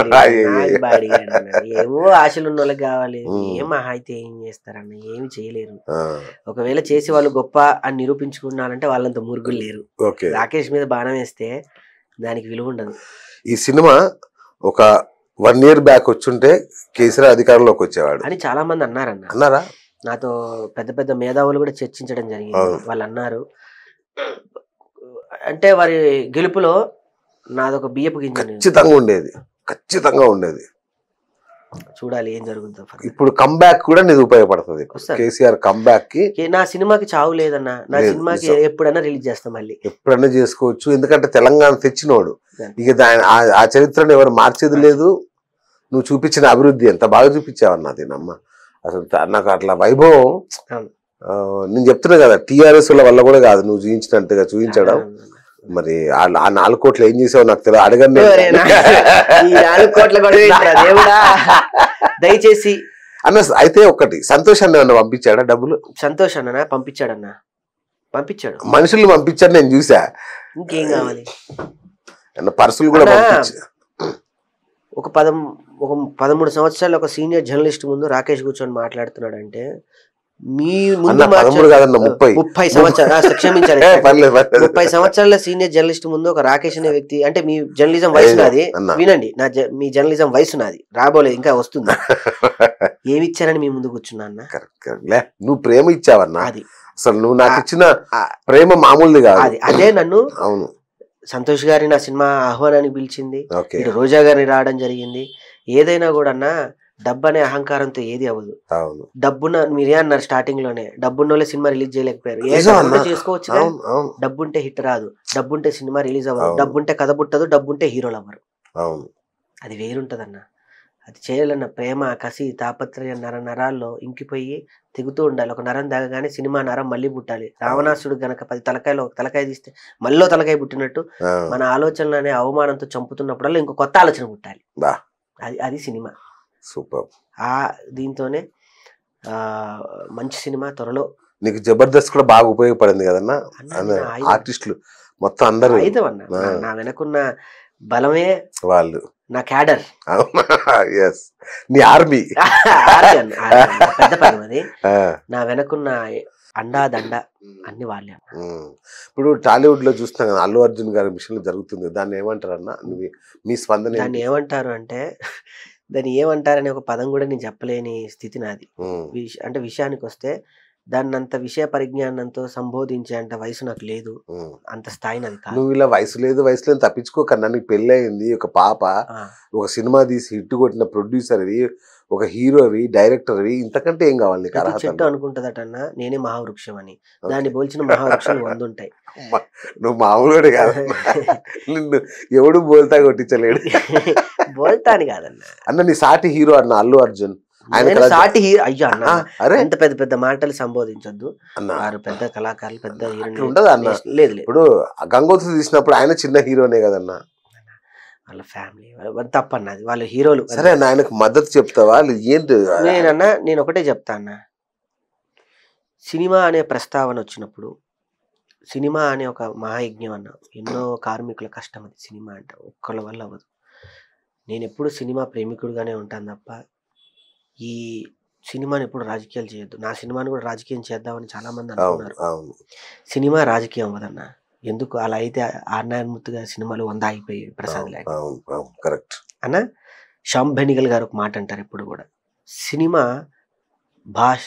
బాడీ గార్డ్ ఏమో ఆశలు ఉన్న వాళ్ళకి కావాలి. ఏం అయితే ఏం చేస్తారన్న, ఏమి చేయలేరు. ఒకవేళ చేసి వాళ్ళు గొప్ప అని నిరూపించుకున్నారంటే వాళ్ళంత మురుగులు లేరు. రాకేష్ మీద బాణం వేస్తే దానికి విలువ ఉండదు. ఈ సినిమా ఒక 1 year బ్యాక్ వచ్చుంటే కేసీఆర్ అధికారంలోకి వచ్చేవాడు అని చాలా మంది అన్నారా. నాతో పెద్ద పెద్ద మేధావులు కూడా చర్చించడం జరిగింది. వాళ్ళు అన్నారు, అంటే వారి గెలుపులో నాదొక బియ్యపు గింజ ఖచ్చితంగా ఉండేది. చూడాలి ఏం జరుగుతుందో. ఇప్పుడు కంబ్యాక్ కూడా నీది ఉపయోగపడుతుంది. కేసీఆర్ కంబ్యాక్ కి నా సినిమాకి చావు లేదన్నా, నా సినిమాకి ఎప్పుడైనా రిలీజ్ చేస్తాం, మళ్ళీ ఎప్పుడైనా చేసుకోవచ్చు. ఎందుకంటే తెలంగాణ తెచ్చినోడు, ఇక ఆ చరిత్రను ఎవరు మార్చేది లేదు. నువ్వు చూపించిన అభివృద్ధి ఎంత బాగా చూపించావన్నది నమ్మ. అసలు నాకు అట్లా వైభవం నేను చెప్తున్నా కదా, టీఆర్ఎస్ వల్ల కూడా కాదు నువ్వు చూపించినట్టుగా చూపించడం. మరి ఆ 4 కోట్లు ఏం చేసావు నాకు తెలియదు, అడగండి. 4 కోట్ల దయచేసి అన్న. అయితే ఒకటి, సంతోష్ అన్న పంపించాడా డబ్బులు? సంతోష్ అన్న పంపించాడు, మనుషుల్ని పంపించాడు, నేను చూసా. ఇంకేం కావాలి? పర్సులు కూడా పంపించా. ఒక 13 సంవత్సరాలు ఒక సీనియర్ జర్నలిస్ట్ ముందు రాకేష్ కూర్చొని మాట్లాడుతున్నాడు అంటే, మీ ముందు 30 సంవత్సరాలు, క్షమించాలి, 30 సంవత్సరాల సీనియర్ జర్నలిస్ట్ ముందు ఒక రాకేష్ అనే వ్యక్తి అంటే, మీ జర్నలిజం వయసు నాది, వినండి, మీ జర్నలిజం వయసు నాది, రాబోలేదు, ఇంకా వస్తుంది. ఏమి ఇచ్చారని మీ ముందు కూర్చున్నా అన్న. నువ్వు ప్రేమ ఇచ్చావన్నా, అది అసలు నువ్వు నాకు ఇచ్చిన ప్రేమ మామూలుది కాదు. అదే నన్ను. అవును, సంతోష్ గారి నా సినిమా ఆహ్వానానికి పిలిచింది, ఇటు రోజా గారిని రావడం జరిగింది. ఏదైనా కూడా అన్న, డబ్బు అనే అహంకారంతో ఏది అవ్వదు. డబ్బున్న, మీరే అన్నారు స్టార్టింగ్ లోనే, డబ్బున్నోళ్ళే సినిమా రిలీజ్ చేయలేకపోయారు. చేసుకోవచ్చు, డబ్బుంటే హిట్ రాదు, డబ్బుంటే సినిమా రిలీజ్ అవ్వదు, డబ్బుంటే కథ పుట్టదు, డబ్బుంటే హీరోలు అవ్వరు. అది వేరుంటదన్న. అది చేయాలన్న ప్రేమ, కసి, తాపత్రయం నరాల్లో ఇంకిపోయి తెగుతూ ఉండాలి. ఒక నరం దాగగానే సినిమా నరం మళ్ళీ పుట్టాలి. రావణాసుడు గనక 10 తలకాయలు ఒక తలకాయ తీస్తే మళ్ళీ తలకాయ పుట్టినట్టు మన ఆలోచనలు అనే అవమానంతో చంపుతున్నప్పుడల్లా ఇంకో కొత్త ఆలోచన పుట్టాలి. అది సినిమా. సూపర్. దీంతోనే మంచి సినిమా త్వరలో. నీకు జబర్దస్త్ కూడా బాగా ఉపయోగపడింది కదన్నా, ఆర్టిస్టులు మొత్తం అందరూ. నా వెనకున్న బలమే వాళ్ళు, నా క్యాడర్, నీ ఆర్మీ. పెద్ద పదం అది. నా వెనకున్న అండా దండ అన్ని వాళ్ళే. ఇప్పుడు టాలీవుడ్ లో చూస్తున్నాం కదా, అల్లు అర్జున్ గారి విషయంలో జరుగుతుంది, దాన్ని ఏమంటారు అన్న? మీ స్పందన? దాన్ని ఏమంటారు అంటే, దాన్ని ఏమంటారనే ఒక పదం కూడా నేను చెప్పలేని స్థితి నాది. అంటే విషయానికి వస్తే, దాన్ని అంత విషయ పరిజ్ఞానంతో సంబోధించే అంత వయసు నాకు లేదు, అంత స్థాయి నాది కాదు. నువ్వు ఇలా వయసు లేదు తప్పించుకోకన్నా, నీకు పెళ్ళి అయింది, ఒక పాప, ఒక సినిమా తీసి హిట్ కొట్టిన ప్రొడ్యూసర్వి, ఒక హీరోవి, డైరెక్టర్వి, ఇంతకంటే ఏం కావాలి? చెట్టు అనుకుంటదటన్నా నేనే మహావృక్షం అని, దాన్ని పోల్చిన మహావృక్షాలు 100 ఉంటాయి. నువ్వు మామూలు కాదు, నిన్ను ఎవడు బోల్తా కొట్టించలేడు. బోల్తాని కాదన్నా. అన్న నీ సాటి హీరో అన్న అల్లు అర్జున్, సాటి హీరో. అయ్యో అన్న, అంత పెద్ద పెద్ద మాటలు సంబోధించొద్దు. వారు పెద్ద కళాకారులు, పెద్ద హీరో ఉండదు అన్న. లేదు, ఇప్పుడు గంగోత్రి తీసినప్పుడు ఆయన చిన్న హీరోనే కదన్నా. వాళ్ళ ఫ్యామిలీ తప్పన్నది, వాళ్ళు హీరోలు. సరే అన్న, ఆయనకు మద్దతు చెప్తావా? ఏంటి? నేను ఒకటే చెప్తా అన్న, సినిమా అనే ప్రస్తావన వచ్చినప్పుడు, సినిమా అనే ఒక మహాయజ్ఞం అన్న, ఎన్నో కార్మికుల కష్టం అది. సినిమా అంటే ఒక్కళ్ళ వల్ల అవ్వదు. నేను ఎప్పుడు సినిమా ప్రేమికుడుగానే ఉంటాను తప్ప, ఈ సినిమాని ఎప్పుడు రాజకీయాలు చేయొద్దు. నా సినిమాని కూడా రాజకీయం చేద్దామని చాలా మంది అనుకున్నారు. సినిమా రాజకీయం అవ్వదన్న. ఎందుకు అలా అయితే ఆర్నాయన్మూర్తి గారి సినిమాలు 100 అయిపోయాయి ప్రసాద్ లాంటి. కరెక్ట్ అన్న శ్యామ్ బెనిగల్ గారు ఒక మాట అంటారు ఎప్పుడు కూడా, సినిమా భాష,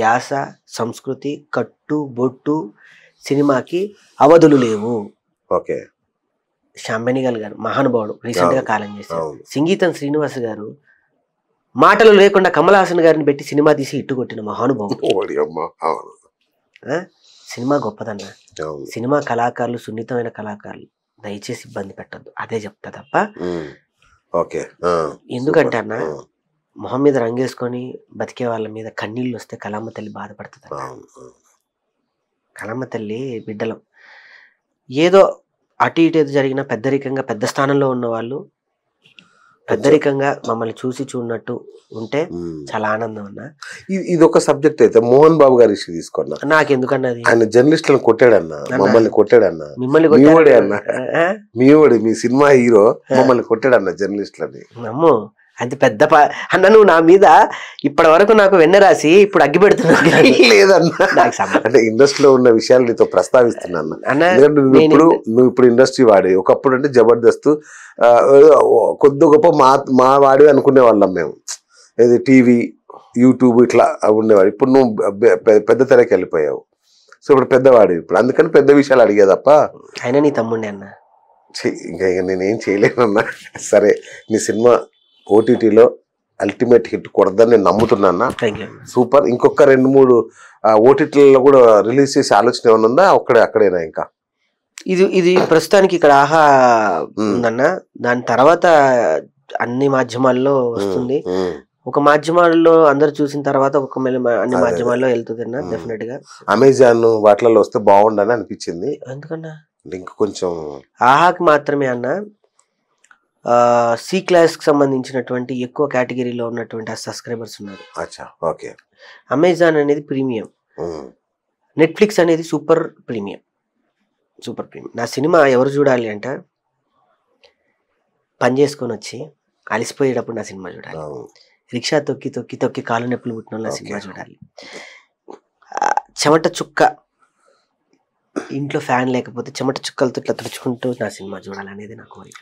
యాస, సంస్కృతి, కట్టు బొట్టు సినిమాకి అవధులు లేవు. ఓకే. శ్యామ్ బెనిగల్ గారు మహానుభావుడు, రీసెంట్ గా కాలం చేశారు. సంగీతం శ్రీనివాస్ గారు మాటలు లేకుండా కమల్ హాసన్ గారిని పెట్టి సినిమా తీసి ఇట్టు కొట్టిన మహానుభావుడు. సినిమా గొప్పదన్న. సినిమా కళాకారులు సున్నితమైన కళాకారులు, దయచేసి ఇబ్బంది పెట్టద్దు, అదే చెప్తా తప్ప. ఎందుకంటే అన్న మొహం మీద రంగేసుకొని బతికే వాళ్ళ మీద కన్నీళ్ళు వస్తే కళామ్మ తల్లి బాధపడుతుంది. కళామ్మ తల్లి బిడ్డలం ఏదో అటు ఇటు ఏదో జరిగిన పెద్దరికంగా పెద్ద స్థానంలో ఉన్న వాళ్ళు పెద్దరికంగా మమ్మల్ని చూసి చూడనట్టు ఉంటే చాలా ఆనందం అన్న. ఇది ఒక సబ్జెక్ట్ అయితే మోహన్ బాబు గారి ఇష్యూ తీసుకున్నా. నాకెందుకన్నది, ఆయన జర్నలిస్టులను కొట్టాడన్నా, మమ్మల్ని కొట్టాడన్నా. మిమ్మల్ని మీవాడి మీ సినిమా హీరో మమ్మల్ని కొట్టాడన్నా జర్నలిస్టులని. అమ్మో అది పెద్ద అన్న, నువ్వు నా మీద ఇప్పటి వరకు నాకు వెన్న రాసి ఇప్పుడు అగ్గి పెడుతున్నా. లేదన్నా, అంటే ఇండస్ట్రీలో ఉన్న విషయాలు నీతో ప్రస్తావిస్తున్నాను. నువ్వు ఇప్పుడు ఇండస్ట్రీ వాడి, ఒకప్పుడు అంటే జబర్దస్త్ కొద్ది గొప్ప మా వాడి అనుకునే వాళ్ళం మేము. ఇది టీవీ యూట్యూబ్ ఇట్లా ఉండేవాడు. ఇప్పుడు నువ్వు పెద్ద తెరకి వెళ్ళిపోయావు. సో ఇప్పుడు పెద్దవాడు, ఇప్పుడు అందుకని పెద్ద విషయాలు అడిగే తప్ప. అయినా నీ తమ్ముండే అన్న, ఇంకా నేనేం చేయలేనన్నా. సరే, నీ సినిమా ఓటీటీలో అల్టిమేట్ హిట్ కొడదని నేను నమ్ముతున్నా. సూపర్. ఇంకొక 2-3 ఓటీటీలలో కూడా రిలీజ్ చేసే ఆలోచన ఏమైనా ఉందా? అక్కడేనా? ఇంకా ఇది ప్రస్తుతానికి ఇక్కడ ఆహా ఉందన్న. దాని తర్వాత అన్ని మాధ్యమాల్లో వస్తుంది. ఒక మాధ్యమాల్లో అందరు చూసిన తర్వాత అన్ని మాధ్యమాల్లో వెళ్తుంది అన్న. డెఫినెట్ గా అమెజాన్ వాటిలలో వస్తే బాగుండని అనిపించింది. ఎందుకన్నా ఇంకా కొంచెం ఆహాకి మాత్రమే అన్న సి క్లాస్ కి సంబంధించినటువంటి ఎక్కువ కేటగిరీలో ఉన్నటువంటి సబ్స్క్రైబర్స్ ఉన్నారు. అమెజాన్ అనేది ప్రీమియం, నెట్ఫ్లిక్స్ అనేది సూపర్ ప్రీమియం. నా సినిమా ఎవరు చూడాలి అంటే పని చేసుకొని వచ్చి అలిసిపోయేటప్పుడు నా సినిమా చూడాలి. రిక్షా తొక్కి తొక్కి తొక్కి కాళ్ళు నొప్పులు పుట్టిన నా సినిమా చూడాలి. చెమట చుక్క ఇంట్లో ఫ్యాన్ లేకపోతే చెమట చుక్కలతో ఇట్లా తుడుచుకుంటూ నా సినిమా చూడాలనేది నా కోరిక.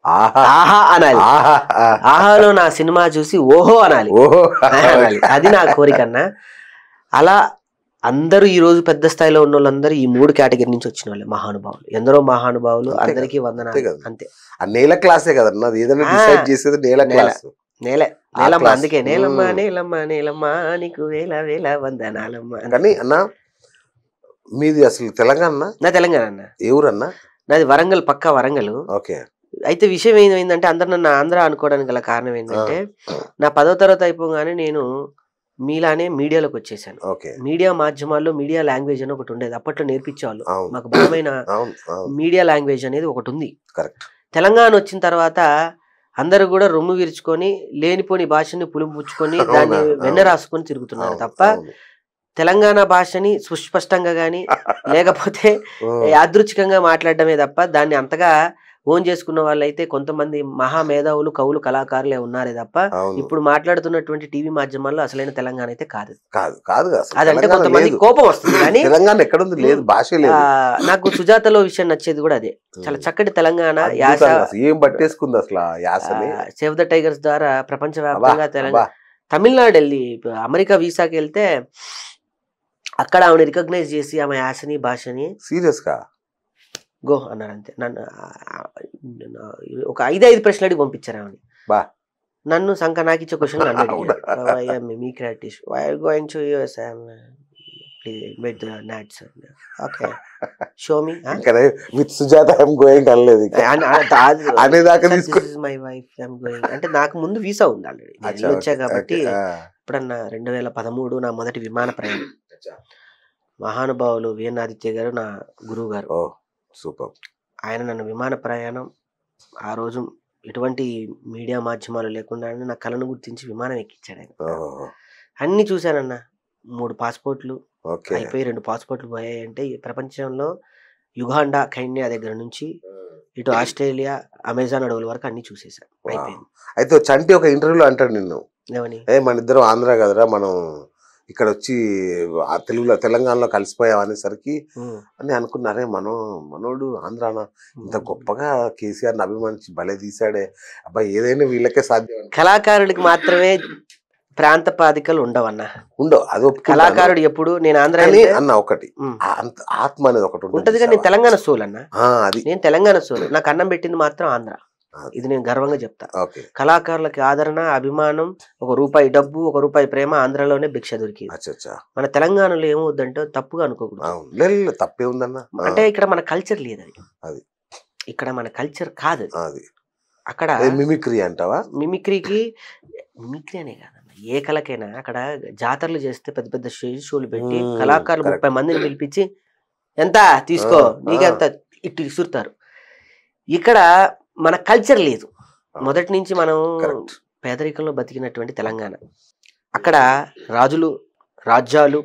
ఆహా అనాలి. ఆహాలో నా సినిమా చూసి ఓహో అనాలి. అది నా కోరిక అన్న. అలా అందరూ ఈ రోజు పెద్ద స్థాయిలో ఉన్న వాళ్ళందరూ ఈ 3 కేటగిరీ నుంచి వచ్చిన వాళ్ళే మహానుభావులు. ఎందరో మహానుభావులు, అందరికీ వందనాలు. అంతే. నేల క్లాసే కదన్నా, ఏదైనా డిసైడ్ చేసేది నేల క్లాస్. నేలమ్మ, అందుకే నేలమ్మ నేలమ్మ నేలమ్మ నీకు వేల వేల వందనాలమ్మ. కానీ అన్న మీది అసలు తెలంగాణ? నా తెలంగాణ అన్న. ఏ ఊరన్నా? నాది వరంగల్, పక్కా వరంగల్. ఓకే. అయితే విషయం ఏంటంటే అందరు నన్ను ఆంధ్ర అనుకోవడానికి గల కారణం ఏంటంటే నా 10వ తరగతి అయిపోగానే నేను మీలానే మీడియాలోకి వచ్చేసాను. మీడియా మాధ్యమాల్లో మీడియా లాంగ్వేజ్ అని ఒకటి ఉండేది, అప్పట్లో నేర్పించేవాళ్ళు. మాకు బలమైన మీడియా లాంగ్వేజ్ అనేది ఒకటి ఉంది. తెలంగాణ వచ్చిన తర్వాత అందరూ కూడా రొమ్ము విరుచుకొని లేనిపోని భాషని పులుపుచ్చుకొని దాన్ని వెన్న రాసుకొని తిరుగుతున్నారు తప్ప తెలంగాణ భాషని సుస్పష్టంగా గాని లేకపోతే యాదృచ్ఛికంగా మాట్లాడటమే తప్ప దాన్ని అంతగా ఓన్ చేసుకున్న వాళ్ళైతే కొంతమంది మహా మేధావులు, కవులు, కళాకారులే ఉన్నారే తప్ప ఇప్పుడు మాట్లాడుతున్నటువంటి టీవీ మాధ్యమాల్లో అసలైన తెలంగాణ అయితే కాదు. అదంటే కొంతమంది కోపం వస్తుంది కానీ తెలంగాణ ఎక్కడ ఉంది, లేదు, భాష లేదు. నాకు సుజాతలో విషయం నచ్చేది కూడా అదే. చాలా చక్కటి తెలంగాణ యాస ఏం పట్టేసుకుంది అసలు యాస. సేవ్ ద టైగర్స్ ద్వారా ప్రపంచవ్యాప్తంగా తెలంగాణ, తమిళనాడు వెళ్ళి అమెరికా వీసాకి వెళ్తే అక్కడ ఆమెను రికగ్నైజ్ చేసి ఆమె యాసని భాషని సీరియస్ గా గో అన్నారు. అంతే. నన్ను ఒక 5 ప్రశ్నలు అడిగి పంపించారు ఆమెని. నన్ను సంక నాకు ఇచ్చే క్వశ్చన్ మీ creative why are going to US with the nats. Okay, show me. With Sujata I'm going అనలేదు. అనేదాకా తీసుకో. This is my wife, I'm going. అంటే నాకు ముందు వీసా ఉంది ఆల్రెడీ. నేను వచ్చా కాబట్టి ఇప్పుడన్నా 2013 నా మొదటి విమాన ప్రయాణం. మహానుభావులు విఎన్ ఆదిత్య గారు నా గురువు గారు. సూపర్. ఆయన నన్ను విమాన ప్రయాణం ఆ రోజు ఎటువంటి మీడియా మాధ్యమాలు లేకుండా నా కళను గుర్తించి విమానం ఎక్కించాడు ఆయన. అన్ని చూశానన్న. 3 పాస్పోర్ట్లు అయిపోయి 2 పాస్పోర్ట్లు పోయాయి. అంటే ప్రపంచంలో యుగాండా, కెన్యా దగ్గర నుంచి ఇటు ఆస్ట్రేలియా, అమెజాన్ అడవుల వరకు అన్ని చూసేసాను. అయిపోయింది. అయితే చంటి ఒక ఇంటర్వ్యూలో అంటాడు నిన్ను, ఏమని, మన ఇద్దరం ఆంధ్ర కదరా, మనం ఇక్కడ వచ్చి తెలుగులో తెలంగాణలో కలిసిపోయావు అనేసరికి అని అనుకున్నారే మనోడు ఆంధ్రాన ఇంత గొప్పగా కేసీఆర్ని అభిమానించి భలే తీశాడే, అబ్బాయి ఏదైనా వీళ్ళకే సాధ్యం. కళాకారుడికి మాత్రమే ప్రాంత పాదికలు ఉండవన్నా, ఉండవు. అది కళాకారుడు ఎప్పుడు నేను ఆంధ్ర అన్న ఒకటి ఆత్మ అనేది ఒకటి ఉంటది కానీ నేను తెలంగాణ సోల్ అన్న, అది నేను తెలంగాణ సోల్. నాకు అన్నం పెట్టింది మాత్రం ఆంధ్ర, ఇది నేను గర్వంగా చెప్తా. కళాకారులకి ఆదరణ, అభిమానం, ₹1 డబ్బు, ₹1 ప్రేమ ఆంధ్రలోనే భిక్ష దొరికింది. మన తెలంగాణలో ఏమవుద్దంటే తప్పుగా అనుకోకూడదు, తప్పే ఉందన్న. అంటే ఇక్కడ మన కల్చర్ లేదు, అది ఇక్కడ మన కల్చర్ కాదు. అక్కడ మిమిక్రీ అంటావా? మిమిక్రీ అనే కాదన్న, ఏ కళకైనా అక్కడ జాతరలు చేస్తే పెద్ద పెద్ద స్టేజ్ షోలు పెట్టి కళాకారులు 30 మందిని పిలిపించి ఎంత తీసుకో నీకెంత ఇటు ఇసురుతారు. ఇక్కడ మన కల్చర్ లేదు. మొదటి నుంచి మనం పేదరికంలో బతికినటువంటి తెలంగాణ, అక్కడ రాజులు, రాజ్యాలు,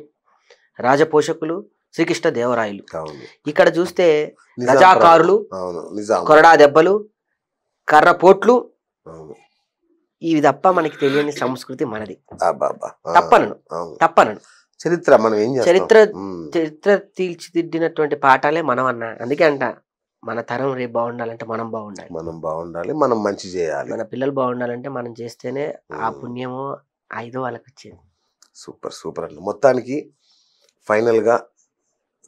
రాజపోషకులు, శ్రీకృష్ణ దేవరాయలు. ఇక్కడ చూస్తే రజాకారులు, కొరడా దెబ్బలు, కర్రపోట్లు, ఇవి తప్ప మనకి తెలియని సంస్కృతి మనది. తప్పనను చరిత్ర మనం ఏం చరిత్ర తీర్చిదిద్దినటువంటి పాఠాలే మనం అన్నా. అందుకే అంట మన తరం రేపు బాగుండాలంటే మనం బాగుండాలి, మనం మంచి చేయాలి, మన పిల్లలు బాగుండాలంటే మనం చేస్తేనే ఆ పుణ్యమో ఐదో వాళ్ళకి వచ్చేది. సూపర్ అండి. మొత్తానికి ఫైనల్ గా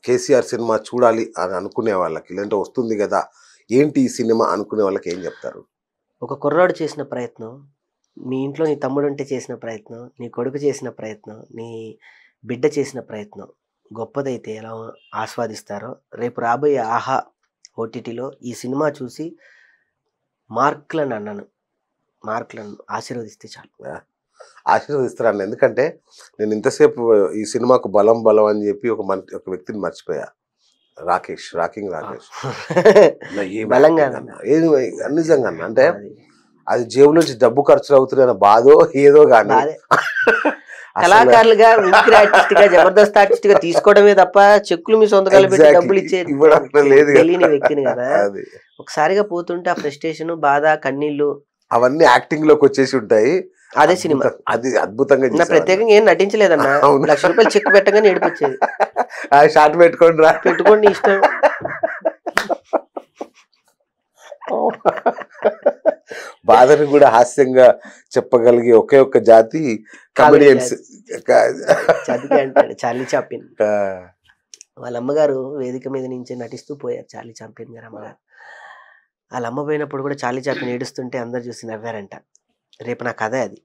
కేసీఆర్ సినిమా చూడాలి అని అనుకునే వాళ్ళకి, లేదంటే వస్తుంది కదా ఏంటి ఈ సినిమా అనుకునే వాళ్ళకి ఏం చెప్తారు? ఒక కుర్రాడు చేసిన ప్రయత్నం, నీ ఇంట్లో నీ తమ్ముడు ఉంటే చేసిన ప్రయత్నం, నీ కొడుకు చేసిన ప్రయత్నం, నీ బిడ్డ చేసిన ప్రయత్నం గొప్పదైతే ఎలా ఆస్వాదిస్తారో, రేపు రాబోయే ఆహా ఓటీటీలో ఈ సినిమా చూసి మార్కులను ఆశీర్వదిస్తే చాలు. ఆశీర్వదిస్తారన్న, ఎందుకంటే నేను ఇంతసేపు ఈ సినిమాకు బలం అని చెప్పి ఒక వ్యక్తిని మర్చిపోయా, రాకింగ్ రాకేష్. బలంగా నిజంగా అంటే అది జేబు నుంచి డబ్బు ఖర్చులు అవుతున్నాయన్న బాధో ఏదో కానీ కళాకారులుగా మిమిక్రీ ఆర్టిస్ట్ గా జబర్దస్త్ ఆర్టిస్ట్ గా తీసుకోవడమే తప్ప చెక్కులు మీ సొంతకాలు పెట్టి డబ్బులు ఇచ్చేది తెలియని వ్యక్తిని కదా. ఒకసారిగా పోతుంటే ఆ ఫ్రస్ట్రేషన్, బాధ, కన్నీళ్లు అవన్నీ యాక్టింగ్ లోకి వచ్చేసి ఉంటాయి. అదే సినిమా, అది అద్భుతంగా. ప్రత్యేకంగా ఏం నటించలేదన్న, ₹1,00,000 చెక్ పెట్టగానే ఏడిపొచ్చేది. షార్ట్ పెట్టుకోండి ఇష్టం. బాధను కూడా హాస్యంగా చెప్పగలిగే ఒకే ఒక్క జాతి కమెడియన్స్. అంటాడు చార్లీ చాప్లిన్. వాళ్ళ అమ్మగారు వేదిక మీద నుంచి నటిస్తూ పోయారు, చార్లీ చాప్లిన్ గారు అమ్మగారు. వాళ్ళ అమ్మ పోయినప్పుడు కూడా చార్లీ చాప్లిన్ ఏడుస్తుంటే అందరు చూసి నవ్వారంట. రేపు నా కథ అది,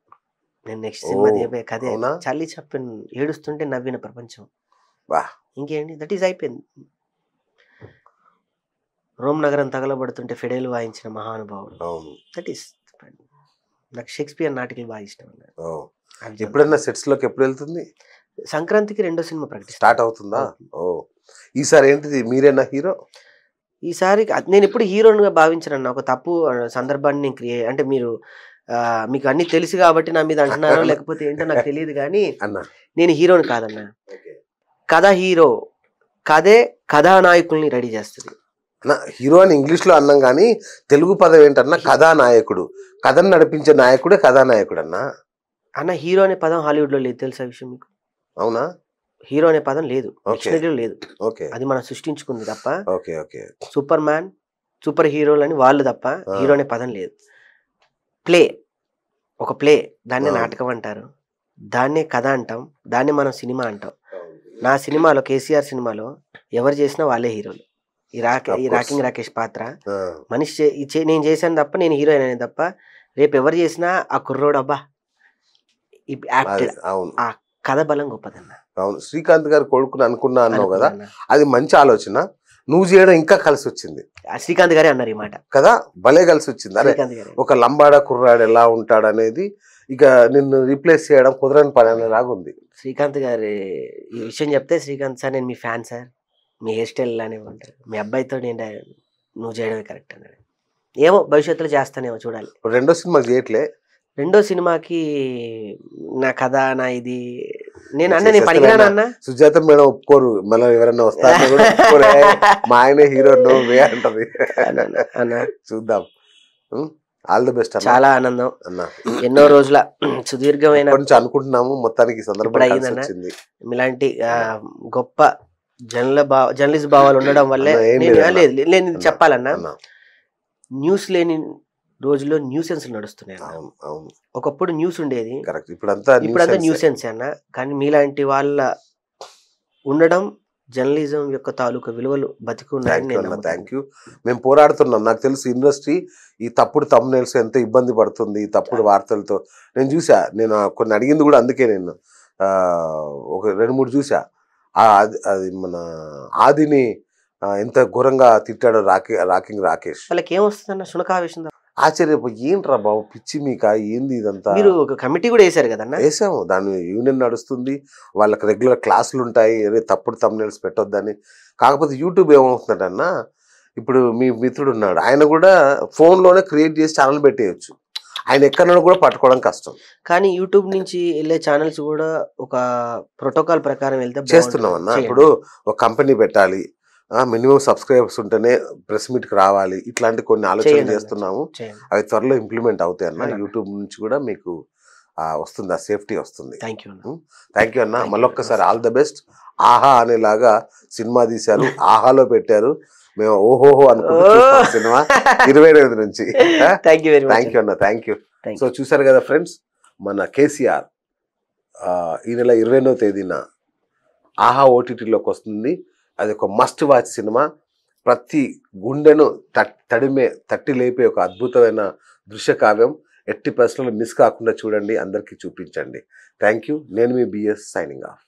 నేను నెక్స్ట్ సినిమా తీయబోయే కథే. చార్లీ చాప్లిన్ ఏడుస్తుంటే నవ్విన ప్రపంచం ఇంకేంటి, దట్ ఈజ్ అయిపోయింది. రోమ్ నగరం తగలబడుతుంటే ఫిడైల్ వాయించిన మహానుభావుడు, దట్ ఈస్. నాకు షేక్స్పియర్ నాటికలు బాగా ఇష్టం. ఎప్పుడన్నా సెట్స్ లోకి ఎప్పుడు వెళ్తుంది? సంక్రాంతికి 2వ సినిమా ప్రకటిస్తా. స్టార్ట్ అవుతుందా? ఈసారి ఏంటిది, మీరేనా హీరో? ఈసారి నేను ఎప్పుడు హీరోగా భావించనన్నా, ఒక తప్పు సందర్భాన్ని నేను అంటే మీకు అన్ని తెలుసు కాబట్టి నా మీద అంటున్నారో లేకపోతే ఏంటో నాకు తెలియదు, కానీ నేను హీరోని కాదన్నా. కథ హీరో, కథే కథానాయకుల్ని రెడీ చేస్తుంది. హీరో అని ఇంగ్లీష్ లో అన్నాం కానీ తెలుగు పదం ఏంటన్నా కథానాయకుడు. కథను నడిపించే నాయకుడే కథానాయకుడు అన్న. హీరో అనే పదం హాలీవుడ్ లో లేదు, తెలుసా విషయం మీకు? అవునా? హీరో అనే పదం లేదు, డిక్షనరీలో లేదు. అది మనం సృష్టించుకుంది తప్ప. సూపర్ మ్యాన్, సూపర్ హీరోలు అని వాళ్ళు తప్ప హీరో అనే పదం లేదు. ఒక ప్లే, దాన్నే నాటకం అంటారు, దాన్నే కథ అంటాం, దాన్ని మనం సినిమా అంటాం. నా సినిమాలో, కేసీఆర్ సినిమాలో ఎవరు చేసినా వాళ్ళే హీరోలు. ఈ రాకింగ్ రాకేష్ పాత్ర మనిషి నేను చేశాను తప్ప, నేను హీరోయిన్ అనేది తప్ప, రేపు ఎవరు చేసినా ఆ కుర్రోడు అబ్బా యాక్టెడ్, ఆ కథ బలం గొప్పదన్న. అవును, శ్రీకాంత్ గారు కొడుకుని అనుకున్నా అన్నావు కదా, అది మంచి ఆలోచన. నువ్వు చేయడం ఇంకా కలిసి వచ్చింది. శ్రీకాంత్ గారే అన్నారు ఈ మాట కదా, భలే కలిసి వచ్చింది. అరే ఒక లంబాడ కుర్రాడు ఎలా ఉంటాడు అనేది ఇక నిన్ను రీప్లేస్ చేయడం కుదరని పని అనేలాగా ఉంది. శ్రీకాంత్ గారి ఈ విషయం చెప్తే, శ్రీకాంత్ సార్ నేను మీ ఫ్యాన్ సార్, మీ హెయిర్ స్టైల్ ఇలానే ఉంటారు, మీ అబ్బాయితో నువ్వు చేయడమే కరెక్ట్ అన్నాడు. ఏమో భవిష్యత్తులో చేస్తానేమో చూడాలి. 2వ సినిమా చేయట్లే? 2వ సినిమాకి నా కథ, నా ఇది నేను పనికిరాను అన్న. సుజాత మేడం ఒప్పుకోరు, మళ్ళీ ఎవరన్నా వస్తారు మా ఆయన హీరో నువ్వే అంటది. చూద్దాం. All the best. చాలా ఆనందం అన్న, ఎన్నో రోజుల సుదీర్ఘమైన నుంచి అనుకుంటున్నాము, మొత్తానికి సందర్భం వచ్చింది. ఇలాంటి గొప్ప జర్నలిస్ట్ భావాలు ఉండడం వల్లే నేను చెప్పాలన్నా, న్యూస్ లేని రోజుల్లో న్యూసెన్స్ నడుస్తున్నాయి. ఒకప్పుడు న్యూస్ ఉండేది, ఇప్పుడంతా న్యూసెన్స్ అన్న. కానీ మీలాంటి వాళ్ళ ఉండడం జర్నలిజం యొక్క తాలూకా విలువలు బతికున్నాయని. Thank you. మేము పోరాడుతున్నాం. నాకు తెలుసు ఇండస్ట్రీ ఈ తప్పుడు thumbnails ఎంత ఇబ్బంది పడుతుంది, ఈ తప్పుడు వార్తలతో. నేను చూసా, నేను కొన్ని అడిగింది కూడా అందుకే. నేను ఒక 2-3 చూసా. అది మన ఆదిని ఎంత ఘోరంగా తిట్టాడో రాకింగ్ రాకేష్. వాళ్ళకి ఏమొస్తుందన్న శునకావేశం. ఆశ్చర్యపో, ఏంట్రా బాబు పిచ్చి మీక, ఏంది ఇదంతా. మీరు ఒక కమిటీ కూడా వేసారు కదన్న? వేసాము, దాని యూనియన్ నడుస్తుంది, వాళ్ళకి రెగ్యులర్ క్లాసులు ఉంటాయి, తప్పుడు thumbnails పెట్టొద్దని. కాకపోతే యూట్యూబ్ ఏమవుతుందన్న, ఇప్పుడు మీ మిత్రుడు ఉన్నాడు, ఆయన కూడా ఫోన్లోనే క్రియేట్ చేసి ఛానల్ పెట్టేయచ్చు. ఆయన ఎక్కడన్నా కూడా పట్టుకోవడం కష్టం. కానీ యూట్యూబ్ నుంచి వెళ్ళే ఛానల్స్ కూడా ఒక ప్రోటోకాల్ ప్రకారం వెళ్తే చేస్తున్నాం అన్న. ఇప్పుడు ఒక కంపెనీ పెట్టాలి, మినిమం సబ్స్క్రైబర్స్ ఉంటేనే ప్రెస్ మీట్కి రావాలి, ఇట్లాంటి కొన్ని ఆలోచనలు చేస్తున్నాము. అవి త్వరలో ఇంప్లిమెంట్ అవుతాయి అన్న. యూట్యూబ్ నుంచి కూడా మీకు వస్తుంది, ఆ సేఫ్టీ వస్తుంది. థ్యాంక్ యూ అన్న. మళ్ళొక్కసారి ఆల్ ద బెస్ట్. ఆహా అనేలాగా సినిమా తీశారు, ఆహాలో పెట్టారు, మేము ఓహోహో అనుకుంటున్నాం సినిమా 28 నుంచి. థ్యాంక్ యూ అన్న, థ్యాంక్ యూ. సో చూసారు కదా ఫ్రెండ్స్, మన కేసీఆర్ ఈ నెల 29వ తేదీన ఆహా ఓటీటీలోకి వస్తుంది. అది ఒక మస్ట్ వాచ్ సినిమా. ప్రతి గుండెను తట్టి లేపే ఒక అద్భుతమైన దృశ్య కావ్యం. ఎట్టి ప్రశ్నలు మిస్ కాకుండా చూడండి, అందరికీ చూపించండి. Thank you. నేను మీ బిఎస్ సైనింగ్ ఆఫ్.